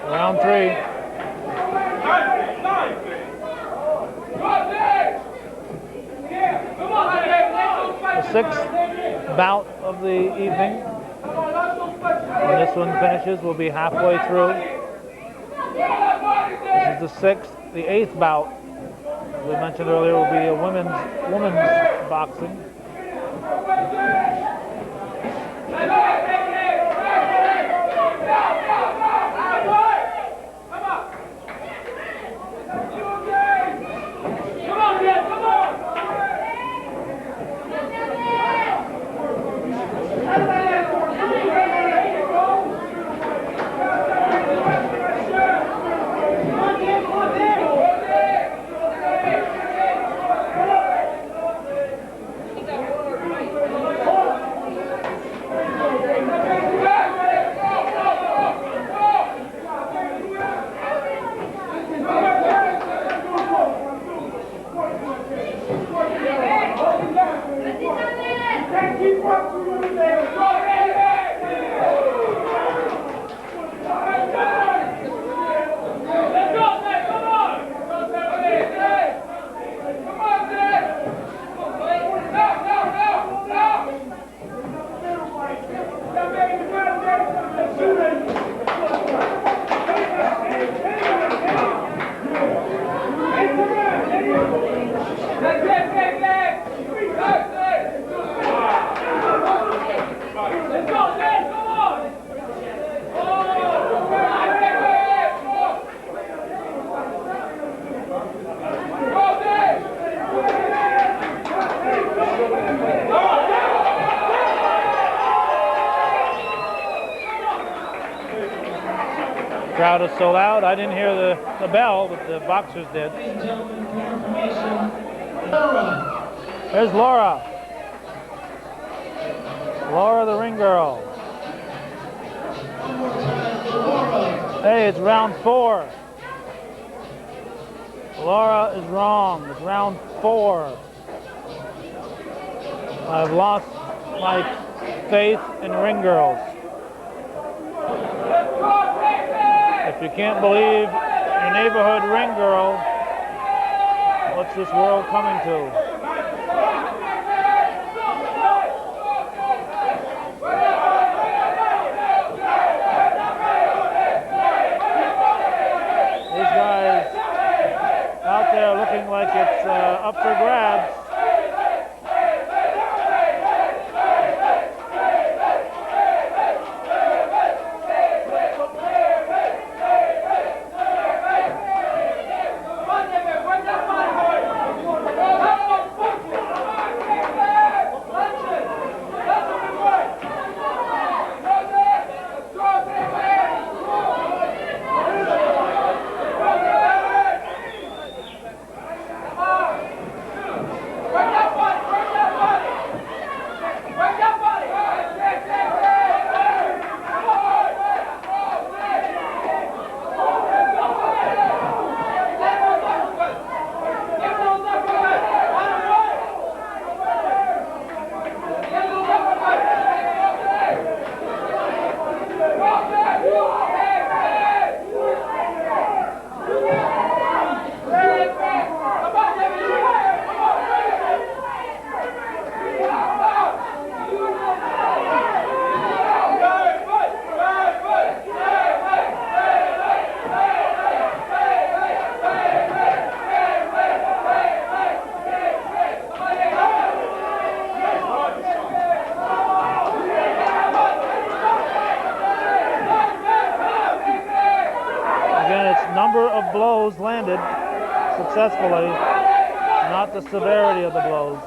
Round 3. The 6th bout of the evening. When this one finishes, we'll be halfway through. This is the sixth. The eighth bout, as we mentioned earlier, will be a women's boxing. Crowd is so loud, I didn't hear the bell, but the boxers did. Ladies and gentlemen, for your information, Laura. There's Laura. Laura, the ring girl. One more time for Laura. Hey, it's round 4. Laura is wrong. It's round 4. I've lost my faith in ring girls. If you can't believe your neighborhood ring girl, what's this world coming to? These guys out there looking like it's up for grabs. Number of blows landed successfully, not the severity of the blows.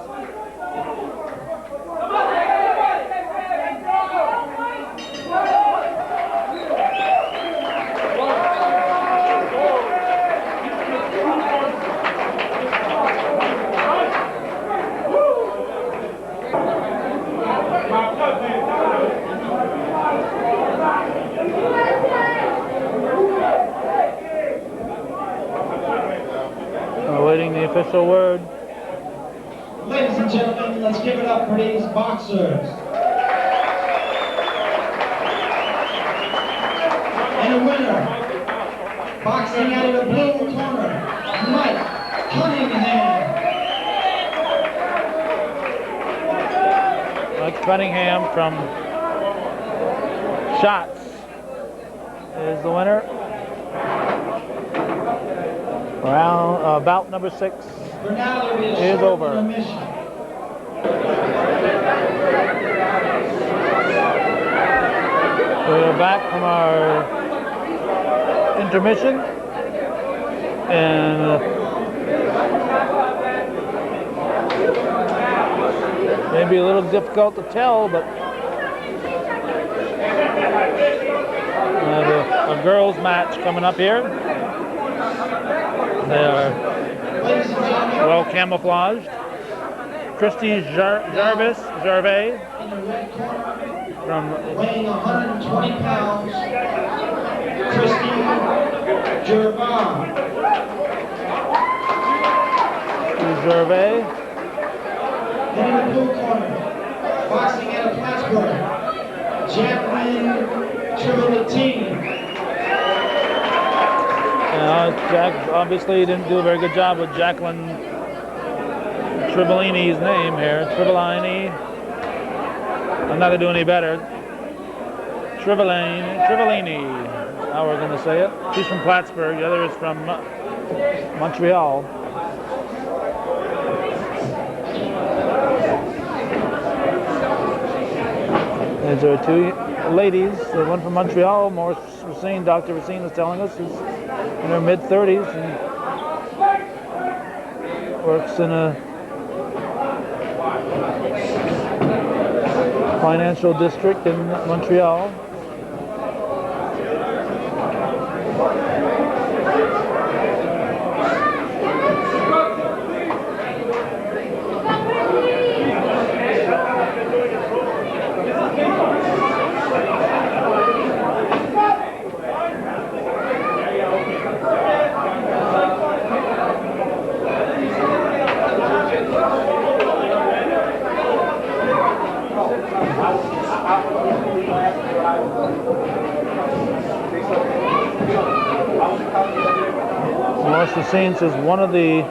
Awaiting the official word. Ladies and gentlemen, let's give it up for these boxers. And a winner, boxing out of the blue corner, Mike Cunningham. Mike Cunningham from Shots is the winner. Round bout number 6 For now, there will be a is short over. intermission. We're back from our intermission, and maybe a little difficult to tell, but we have a girls' match coming up here. They are Ladies and gentlemen, well camouflaged. Christy Gervais in the red corner, from weighing 120 pounds, Christine Gervais. Gervais. And in the blue corner, boxing out of Plattsburgh, Jacqueline Trivelitini. Jack obviously didn't do a very good job with Jacqueline Tribellini's name here. Tribellini. I'm not going to do any better. Tribellini. How we're going to say it. She's from Plattsburgh. The other is from Montreal. These are two ladies. The one from Montreal, Dr. Racine was telling us, is in her mid-30s and works in a financial district in Montreal. Marshall Racine says one of the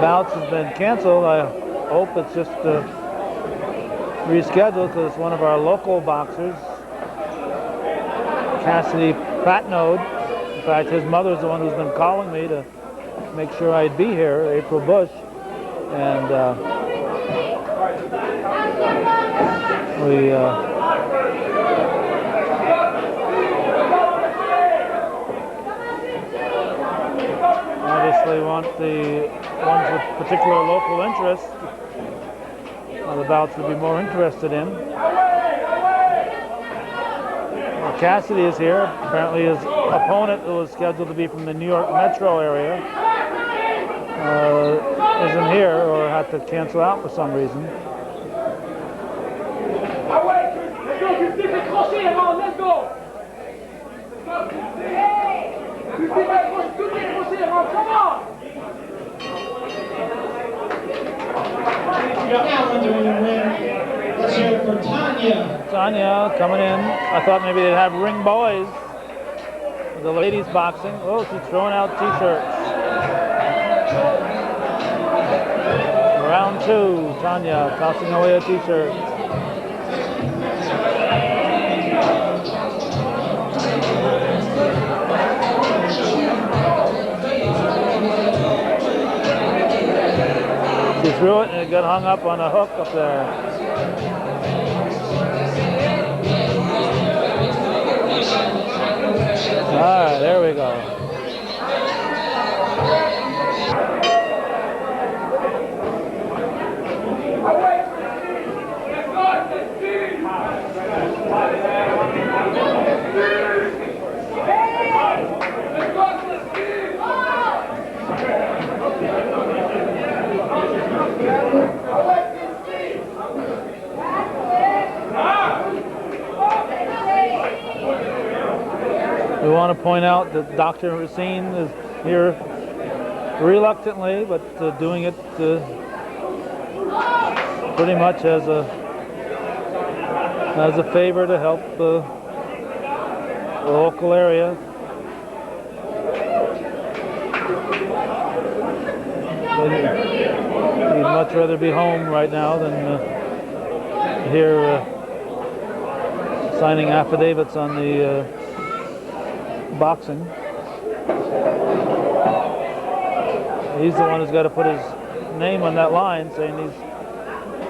bouts has been canceled. I hope it's just rescheduled because it's one of our local boxers, Cassidy Patnode. In fact, his mother's the one who's been calling me to make sure I'd be here, April Bush. And we obviously want the ones with particular local interest, the bouts to be more interested in. Well, Cassidy is here. Apparently his opponent, who was scheduled to be from the New York metro area, isn't here or had to cancel out for some reason. Let's go! Come on! Now entering the ring, let's hear it for Tanya. Tanya coming in. I thought maybe they'd have ring boys. The ladies boxing. Oh, she's throwing out t-shirts. Round 2, Tanya tossing away a t-shirt. She threw it and it got hung up on a hook up there. All right, there we go. We want to point out that Dr. Racine is here reluctantly, but doing it pretty much as a favor to help the local area. He'd much rather be home right now than here signing affidavits on the boxing. He's the one who's got to put his name on that line saying these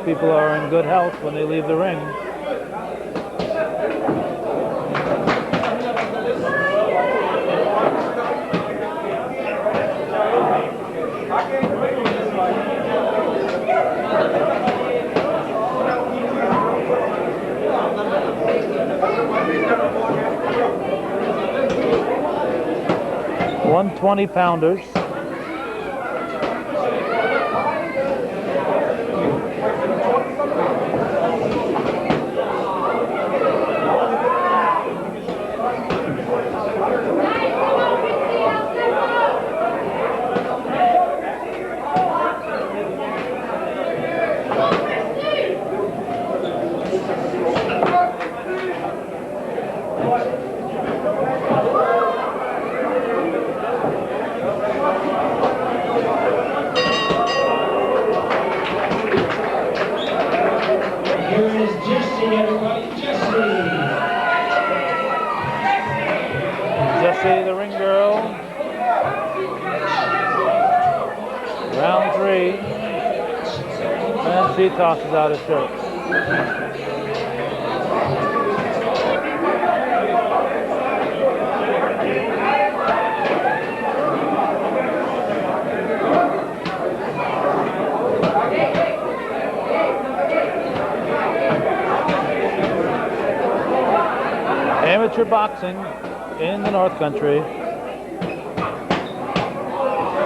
people are in good health when they leave the ring. One 20-pounders. The ring girl. Round 3. And she tosses out a shirt. Amateur boxing in the North Country,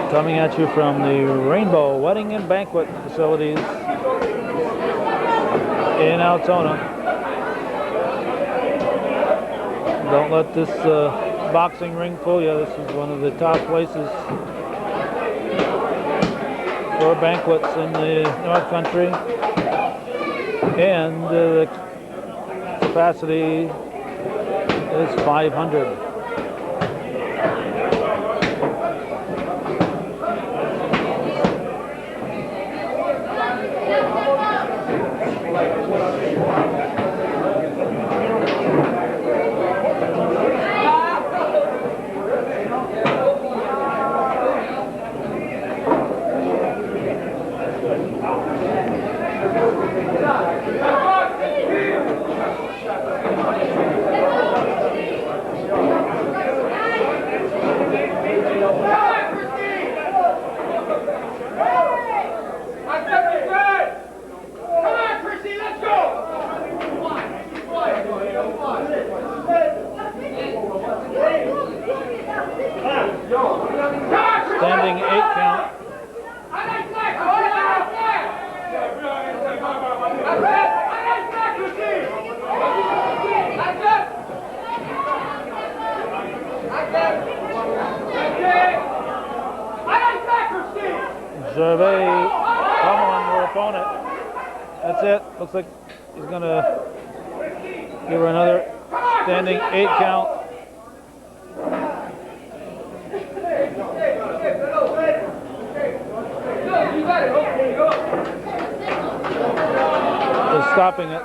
coming at you from the Rainbow Wedding and Banquet facilities in Altona. Don't let this boxing ring fool you. This is one of the top places for banquets in the North Country, and the capacity is 500. Standing 8 count. Gervais, come on, your opponent. That's it. Looks like he's going to give her another standing 8 count. Is stopping it.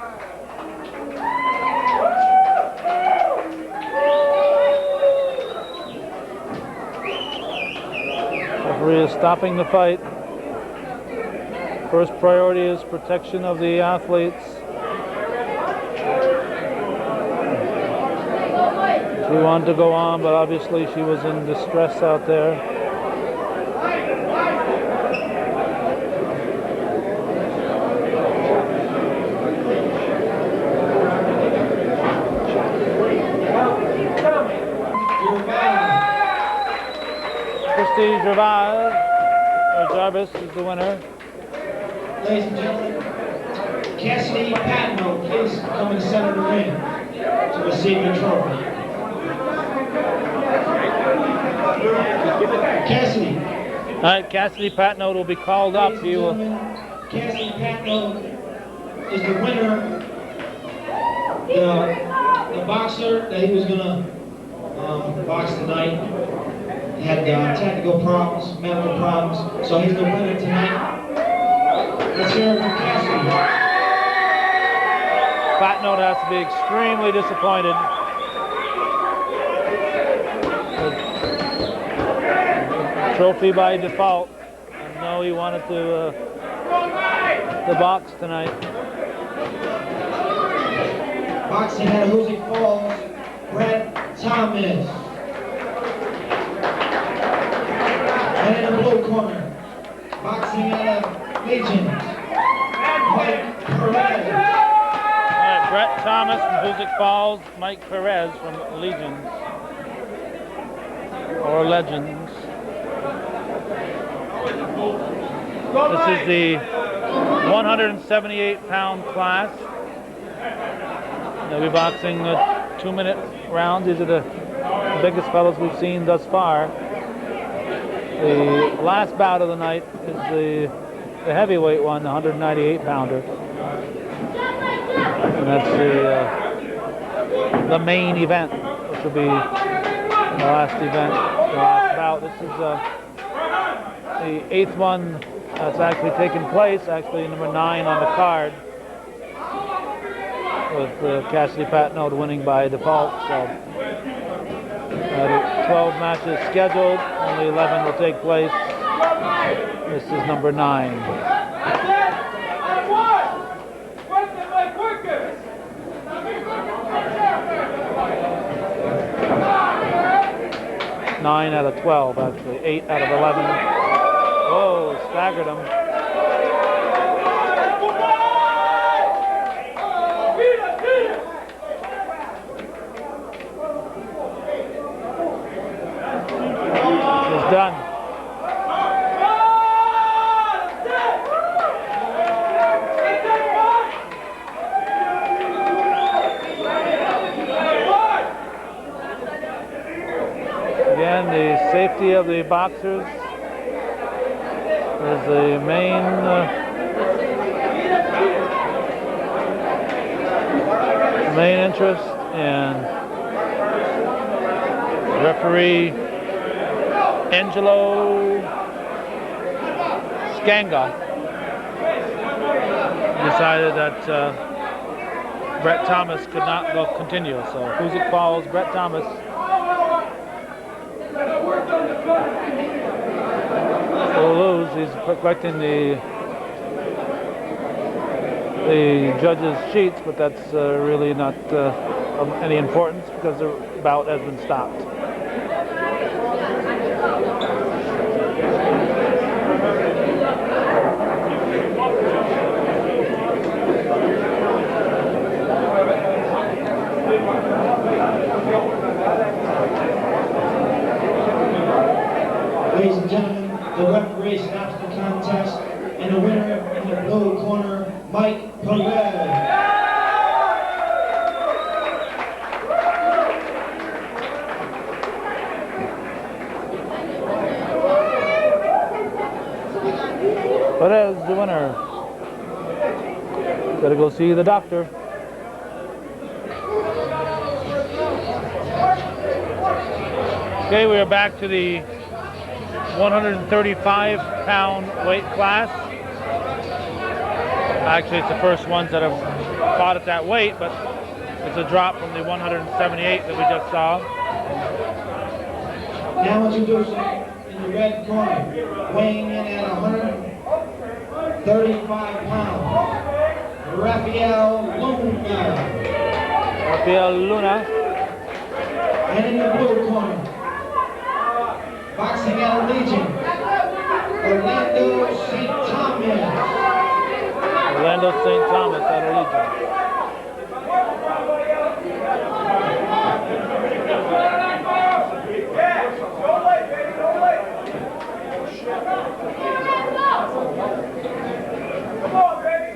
Referee is stopping the fight. First priority is protection of the athletes. She wanted to go on, but obviously she was in distress out there. Jarvis is the winner. Ladies and gentlemen, Cassidy Patno, please come in the center of the ring to receive your trophy. Cassidy. All right, Cassidy Patno will be called up. He will. Cassidy Patno is the winner. The boxer that he was going to box tonight had technical problems, medical problems, so he's the winner tonight. Let's hear it from Cassidy. Flatnote has to be extremely disappointed. The trophy by default. I know he wanted to the box tonight. Boxing out of Hoosick Falls, Brett Thomas. And in the blue corner, boxing out of Legion, Mike Perez. All right, Brett Thomas from Hoosick Falls, Mike Perez from Legions or Legends. This is the 178-pound class. They'll be boxing 2-minute rounds. These are the biggest fellows we've seen thus far. The last bout of the night is the heavyweight one, the 198-pounder. And that's the main event, which will be the last event, the last bout. This is the 8th one that's actually taken place, actually number 9 on the card, with Cassidy Patnode winning by default. So 12 matches scheduled, only 11 will take place. This is number 9. 9 out of 12, actually. 8 out of 11. Whoa, staggered him. It's done. Again, the safety of the boxers is the main interest, and referee Angelo Scanga decided that Brett Thomas could not go continue. So Hoosick Falls, Brett Thomas will lose. He's correcting the judges' sheets, but that's really not of any importance because the bout has been stopped. Ladies and gentlemen, the referee stops the contest, and the winner in the blue corner, Mike Perez. Perez, the winner. Gotta go see the doctor. Okay, we are back to the 135-pound weight class. Actually, it's the first ones that have fought at that weight, but it's a drop from the 178 that we just saw. Now introducing in the red corner, weighing in at 135 pounds, Rafael Luna. Rafael Luna. And in the blue corner, boxing out of Legion, Orlando St. Thomas. Orlando St. Thomas out of Legion. Come on, baby.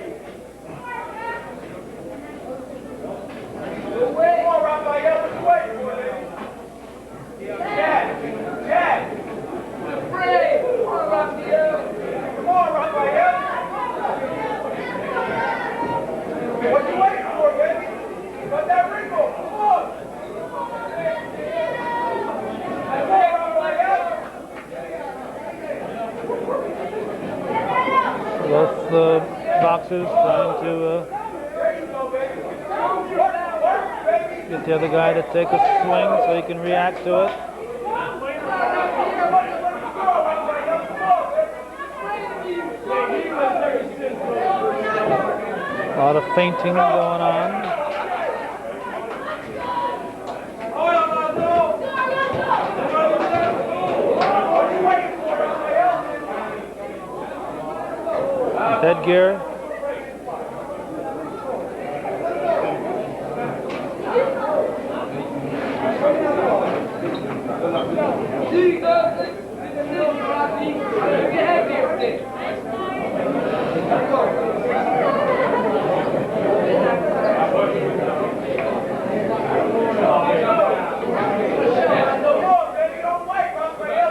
Come on, Raphael. What you waiting for, baby? Chad. Afraid. Come on, Raphael. Come on, Raphael. What you waiting for, baby? Got that wrinkle. Come on. That's it, Raphael. Both the boxers trying to Get the other guy to take a swing so he can react to it. A lot of feinting going on. Headgear.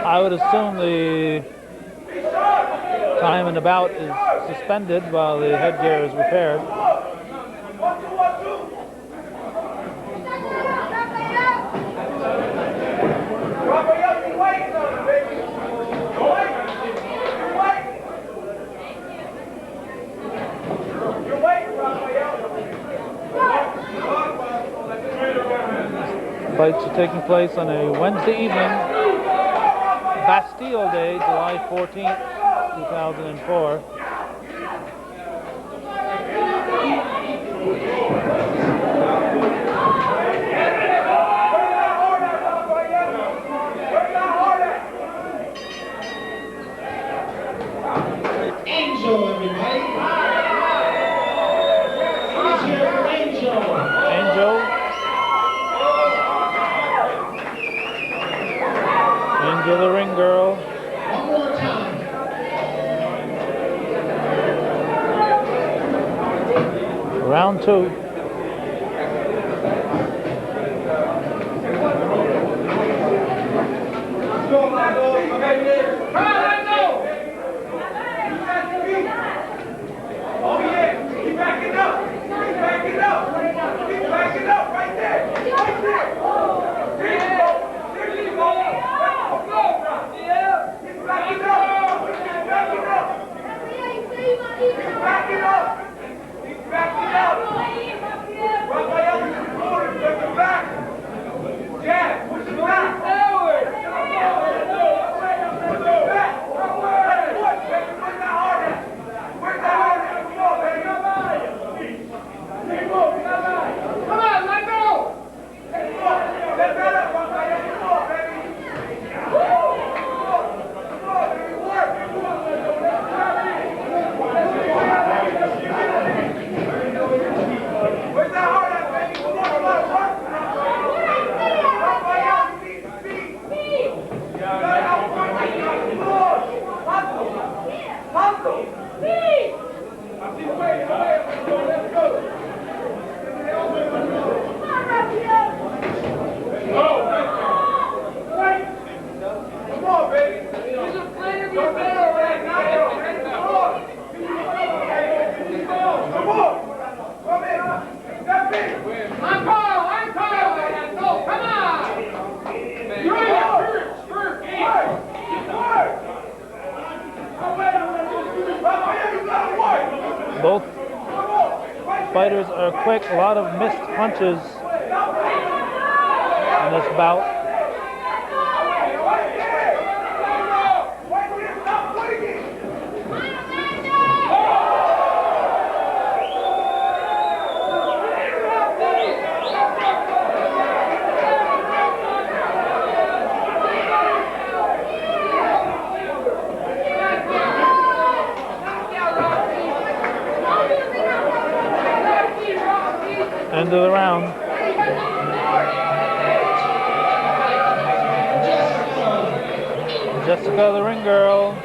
I would assume the time and the bout is suspended while the headgear is repaired. Fights are taking place on a Wednesday evening, Bastille Day, July 14th, 2004. Angel, everybody. Let's hear for Angel. Angel. Angel the ring girl. One more time. Round two. Oh yeah, keep backing up. Keep backing up. Keep backing up right there. Right there. There you go. There you go. Keep backing up. Keep backing up. Keep backing up. Keep backing up. Raphael is in the corner. Push him back. Jack, push him back. Both fighters are quick, a lot of missed punches in this bout. End of the round. Jessica, the ring girl.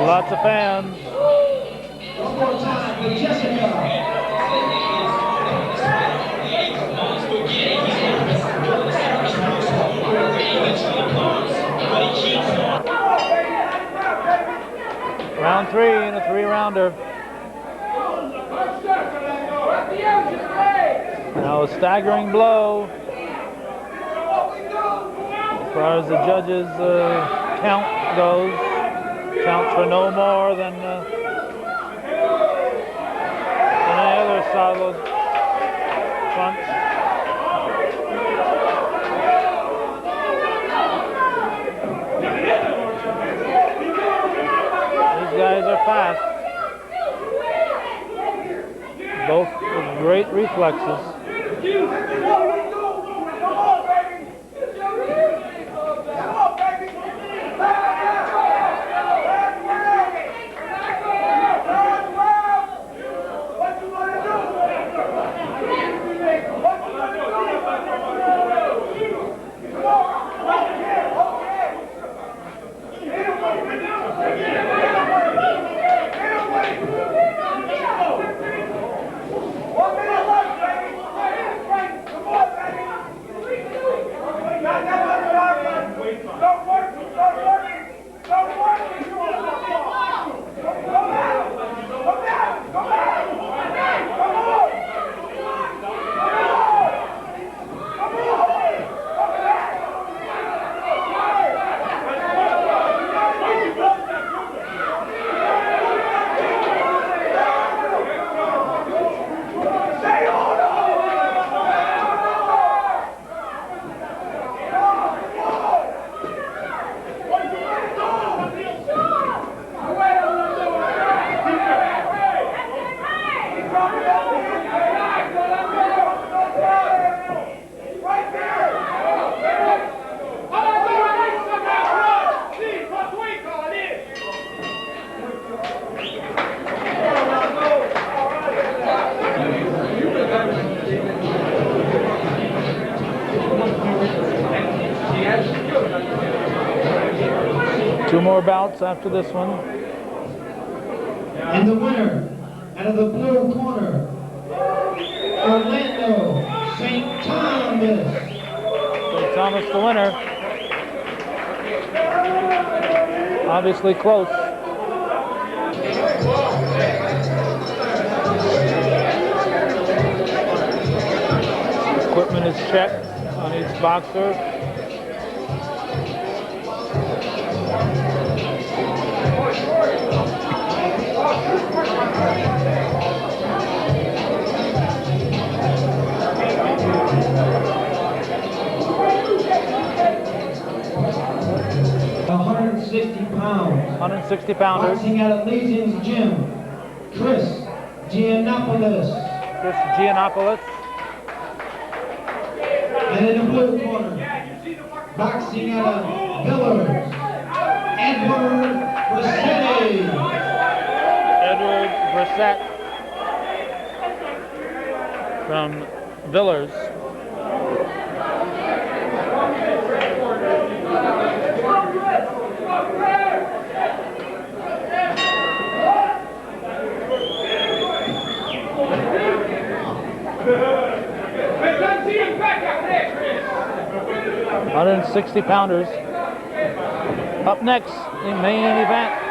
Lots of fans. One more time with Jessica. Round three in a three-rounder. Now a staggering blow. As far as the judges' count goes, counts for no more than an solid front. These guys are fast. Both with great reflexes. Two more bouts after this one. And the winner, out of the blue corner, Orlando St. Thomas. St. Thomas the winner. Obviously close. Equipment is checked on each boxer. £160. 160 pounders. Boxing out of Legion's Gym, Chris Giannopoulos. Chris Giannopoulos. And in the blue corner, boxing out of Villars, Edward Brissett. Edward Brissett from Villars. $160 pounders. Up next, the main event.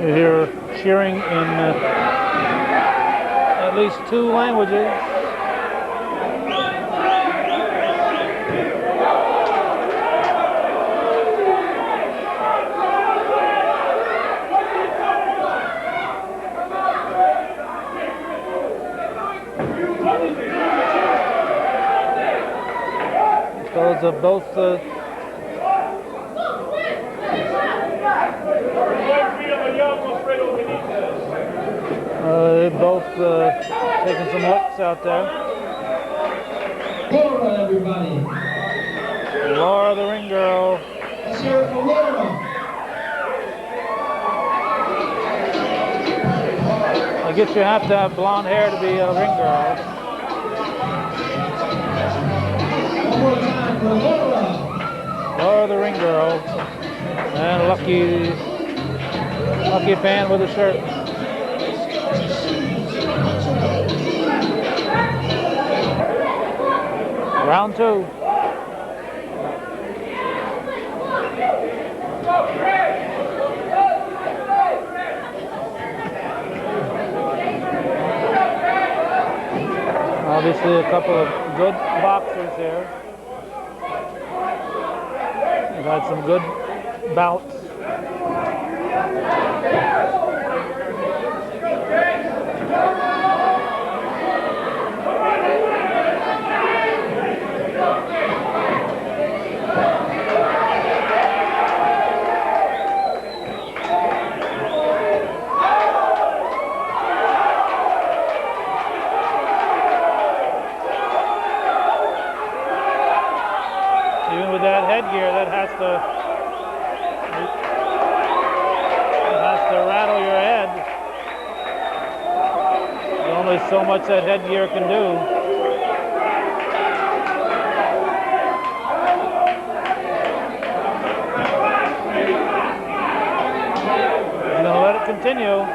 You hear cheering in at least two languages. both taking some licks out there. Laura, everybody. Laura, the ring girl. Let's hear it for Laura. I guess you have to have blonde hair to be a ring girl. One more time for Laura. Laura, the ring girl. And lucky fan with a shirt. Round 2. Obviously a couple of good boxers here. We've had some good bouts. Even with that headgear, that has to rattle your head. There's only so much that headgear can do. I'm gonna let it continue.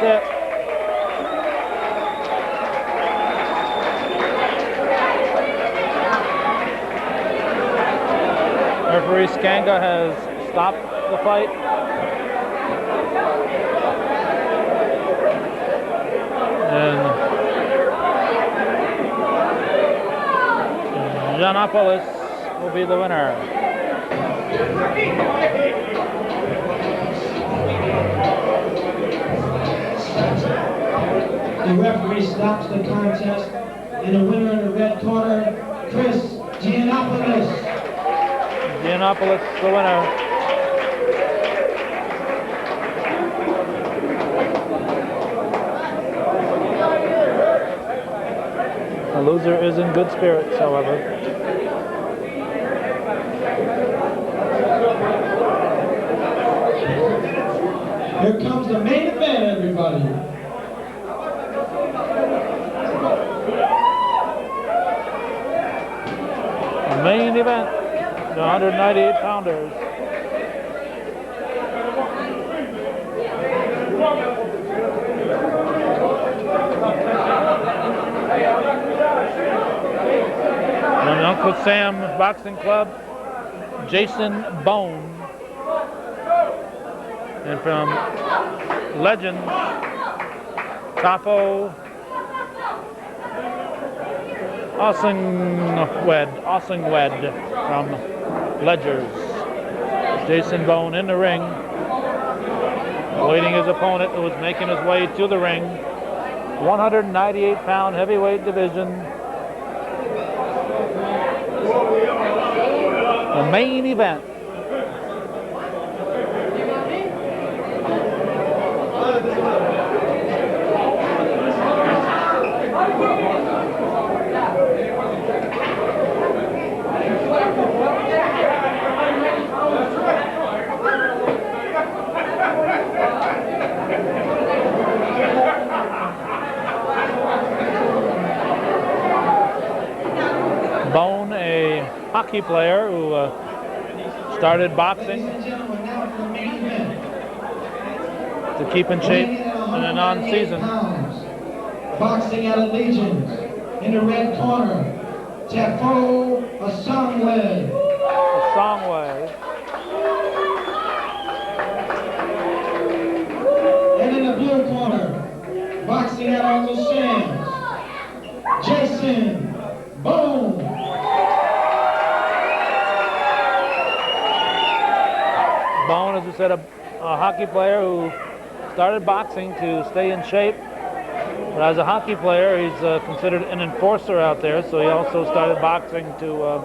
That's it. Referee Skanga has stopped the fight. And Giannopoulos will be the winner. The referee stops the contest, and the winner in the red corner, Chris Giannopoulos. Giannopoulos, the winner. The loser is in good spirits, however. Here comes the main event, everybody. The main event, the 198 pounders. From Uncle Sam Boxing Club, Jason Bone. And from Legend, Topo Ossingwed from Ledgers. Jason Bone in the ring, awaiting his opponent who is making his way to the ring. 198-pound heavyweight division. The main event. Bone, a hockey player who started boxing to keep in shape in an on-season. Boxing at Allegiance. In the red corner, Tefo Asangwe. Songway. And in the blue corner, boxing at Uncle Sam's, Jason Boom. Bone, as we said, a hockey player who started boxing to stay in shape. But as a hockey player, he's considered an enforcer out there, so he also started boxing to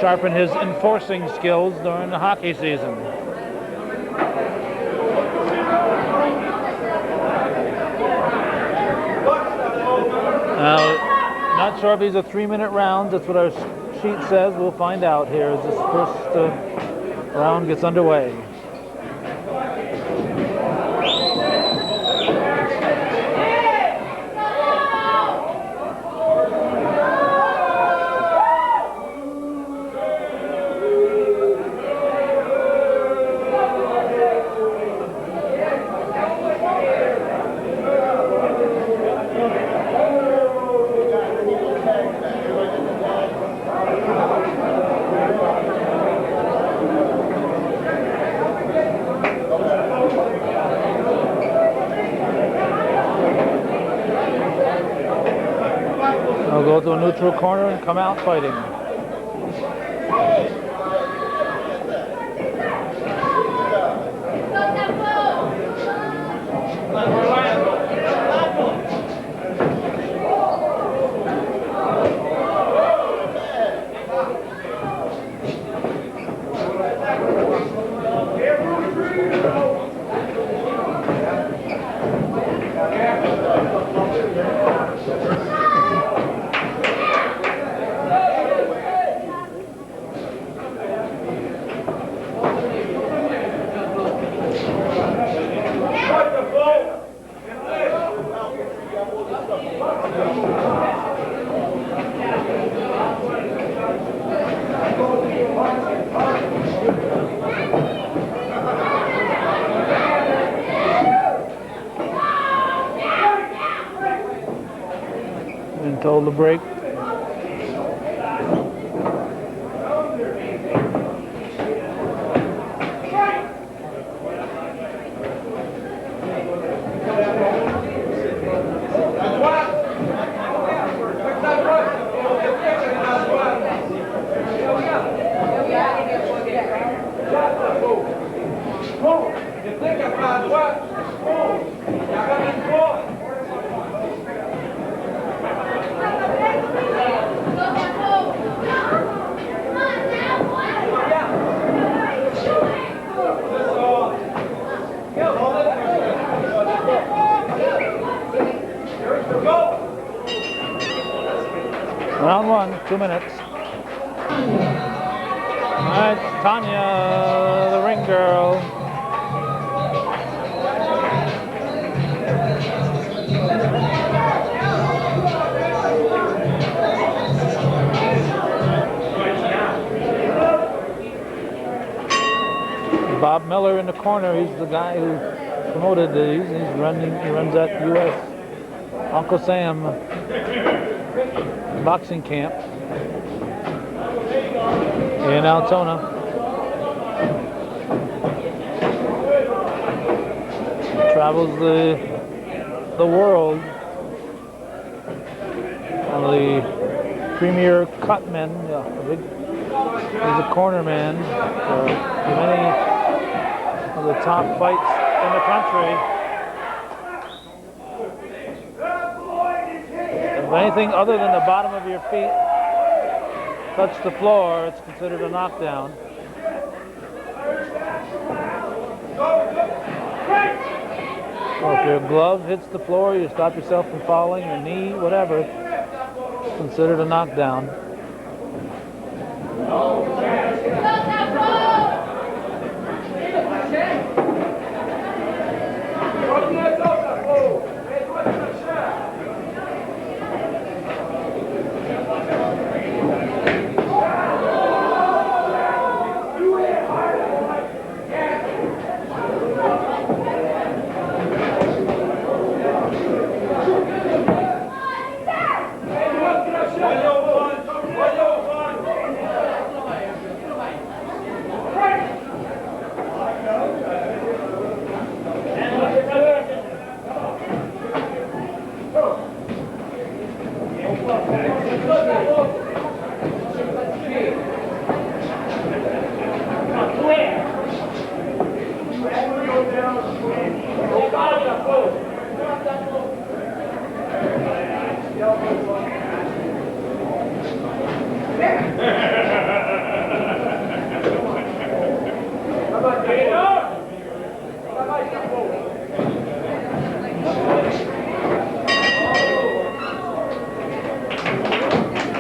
sharpen his enforcing skills during the hockey season. Not sure if he's a 3-minute round. That's what our sheet says. We'll find out here as this first round gets underway. They'll go to a neutral corner and come out fighting. Been told to break. Round one, 2 minutes. All right, Tanya, the ring girl. Bob Miller in the corner. He's the guy who promoted these. He runs that U.S. Uncle Sam boxing camp in Altona. Travels the world on the premier cutman. He's a corner man for many of the top fights in the country. If anything other than the bottom of your feet touch the floor, it's considered a knockdown. So if your glove hits the floor, you stop yourself from falling, your knee, whatever, it's considered a knockdown.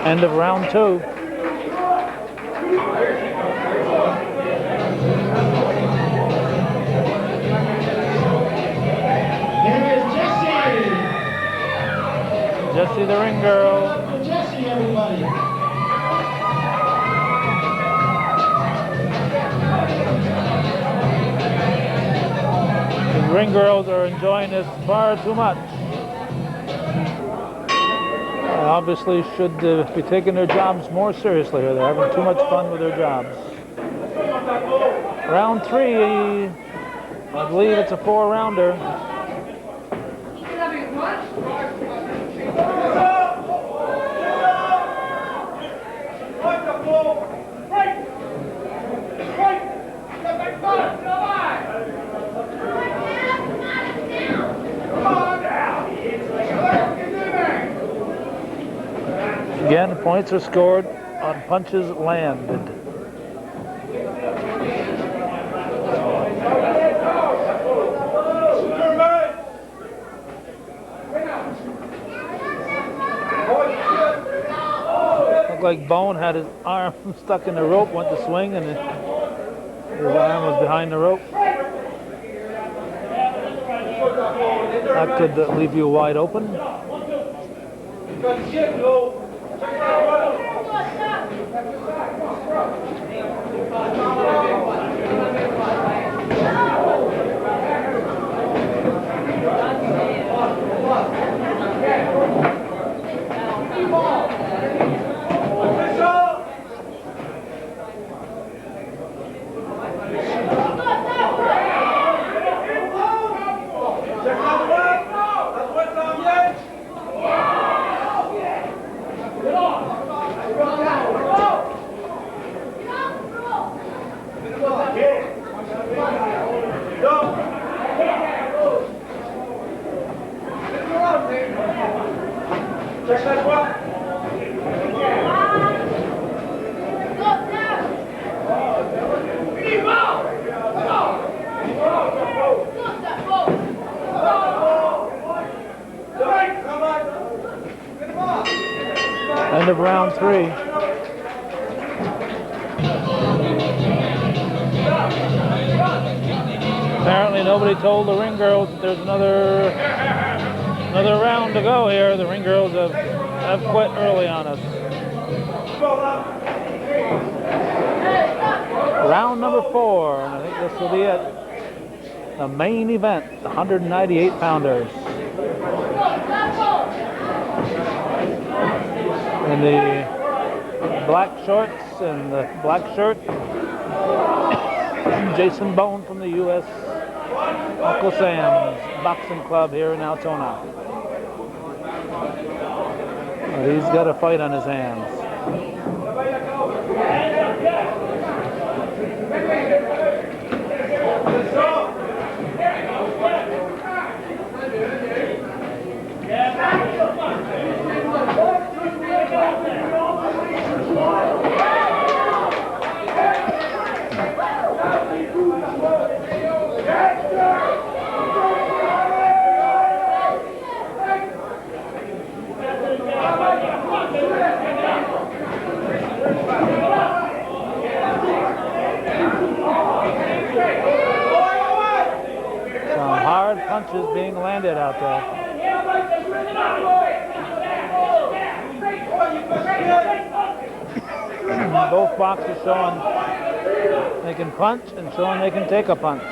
End of round 2. There is Jessie. Jessie the ring girl. Jessie, everybody. The ring girls are enjoying this far too much. Obviously should be taking their jobs more seriously here. They're having too much fun with their jobs. Round 3, I believe it's a 4-rounder. Again, points are scored on punches landed. Looked like Bone had his arm stuck in the rope, went to swing, and his arm was behind the rope. That could leave you wide open. End of round 3. Apparently nobody told the ring girls that there's another round to go here. The ring girls have quit early on us. Round number 4, and I think this will be it. The main event, the 198 pounders. In the black shorts and the black shirt, Jason Bone from the U.S. Uncle Sam's Boxing Club here in Altona. But he's got a fight on his hands. Some hard punches being landed out there. Both boxers showing they can punch and showing they can take a punch.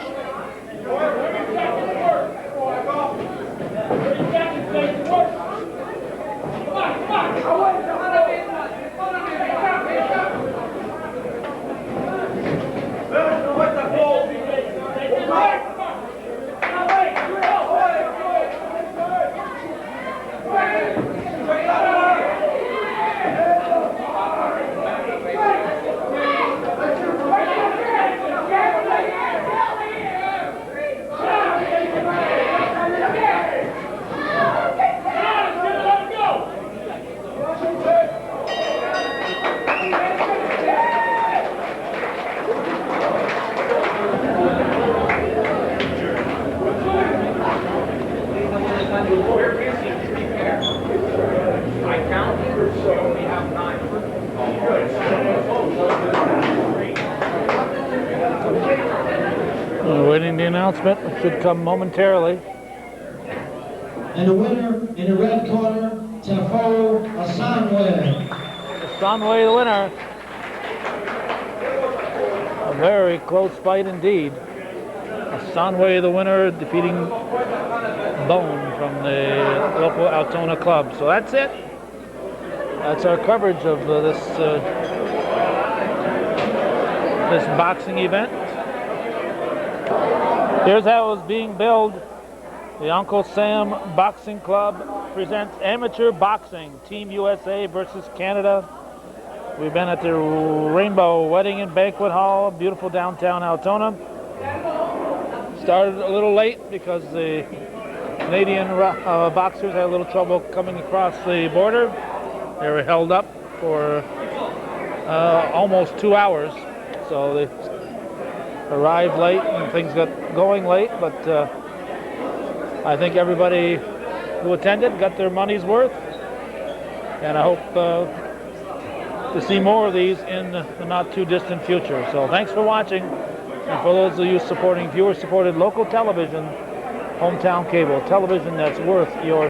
announcement should come momentarily. And the winner in the red corner, Tafo Asanwe. Conway, the winner. A very close fight indeed. Conway, the winner, defeating Bone from the local Altona club. So that's it. That's our coverage of this boxing event. Here's how it was being billed. The Uncle Sam Boxing Club presents amateur boxing, Team USA versus Canada. We've been at the Rainbow Wedding and Banquet Hall, beautiful downtown Altona. Started a little late because the Canadian boxers had a little trouble coming across the border. They were held up for almost 2 hours, so they arrived late and things got going late, but I think everybody who attended got their money's worth, and I hope to see more of these in the not too distant future. So thanks for watching, and for those of you supporting viewer-supported local television, hometown cable television that's worth your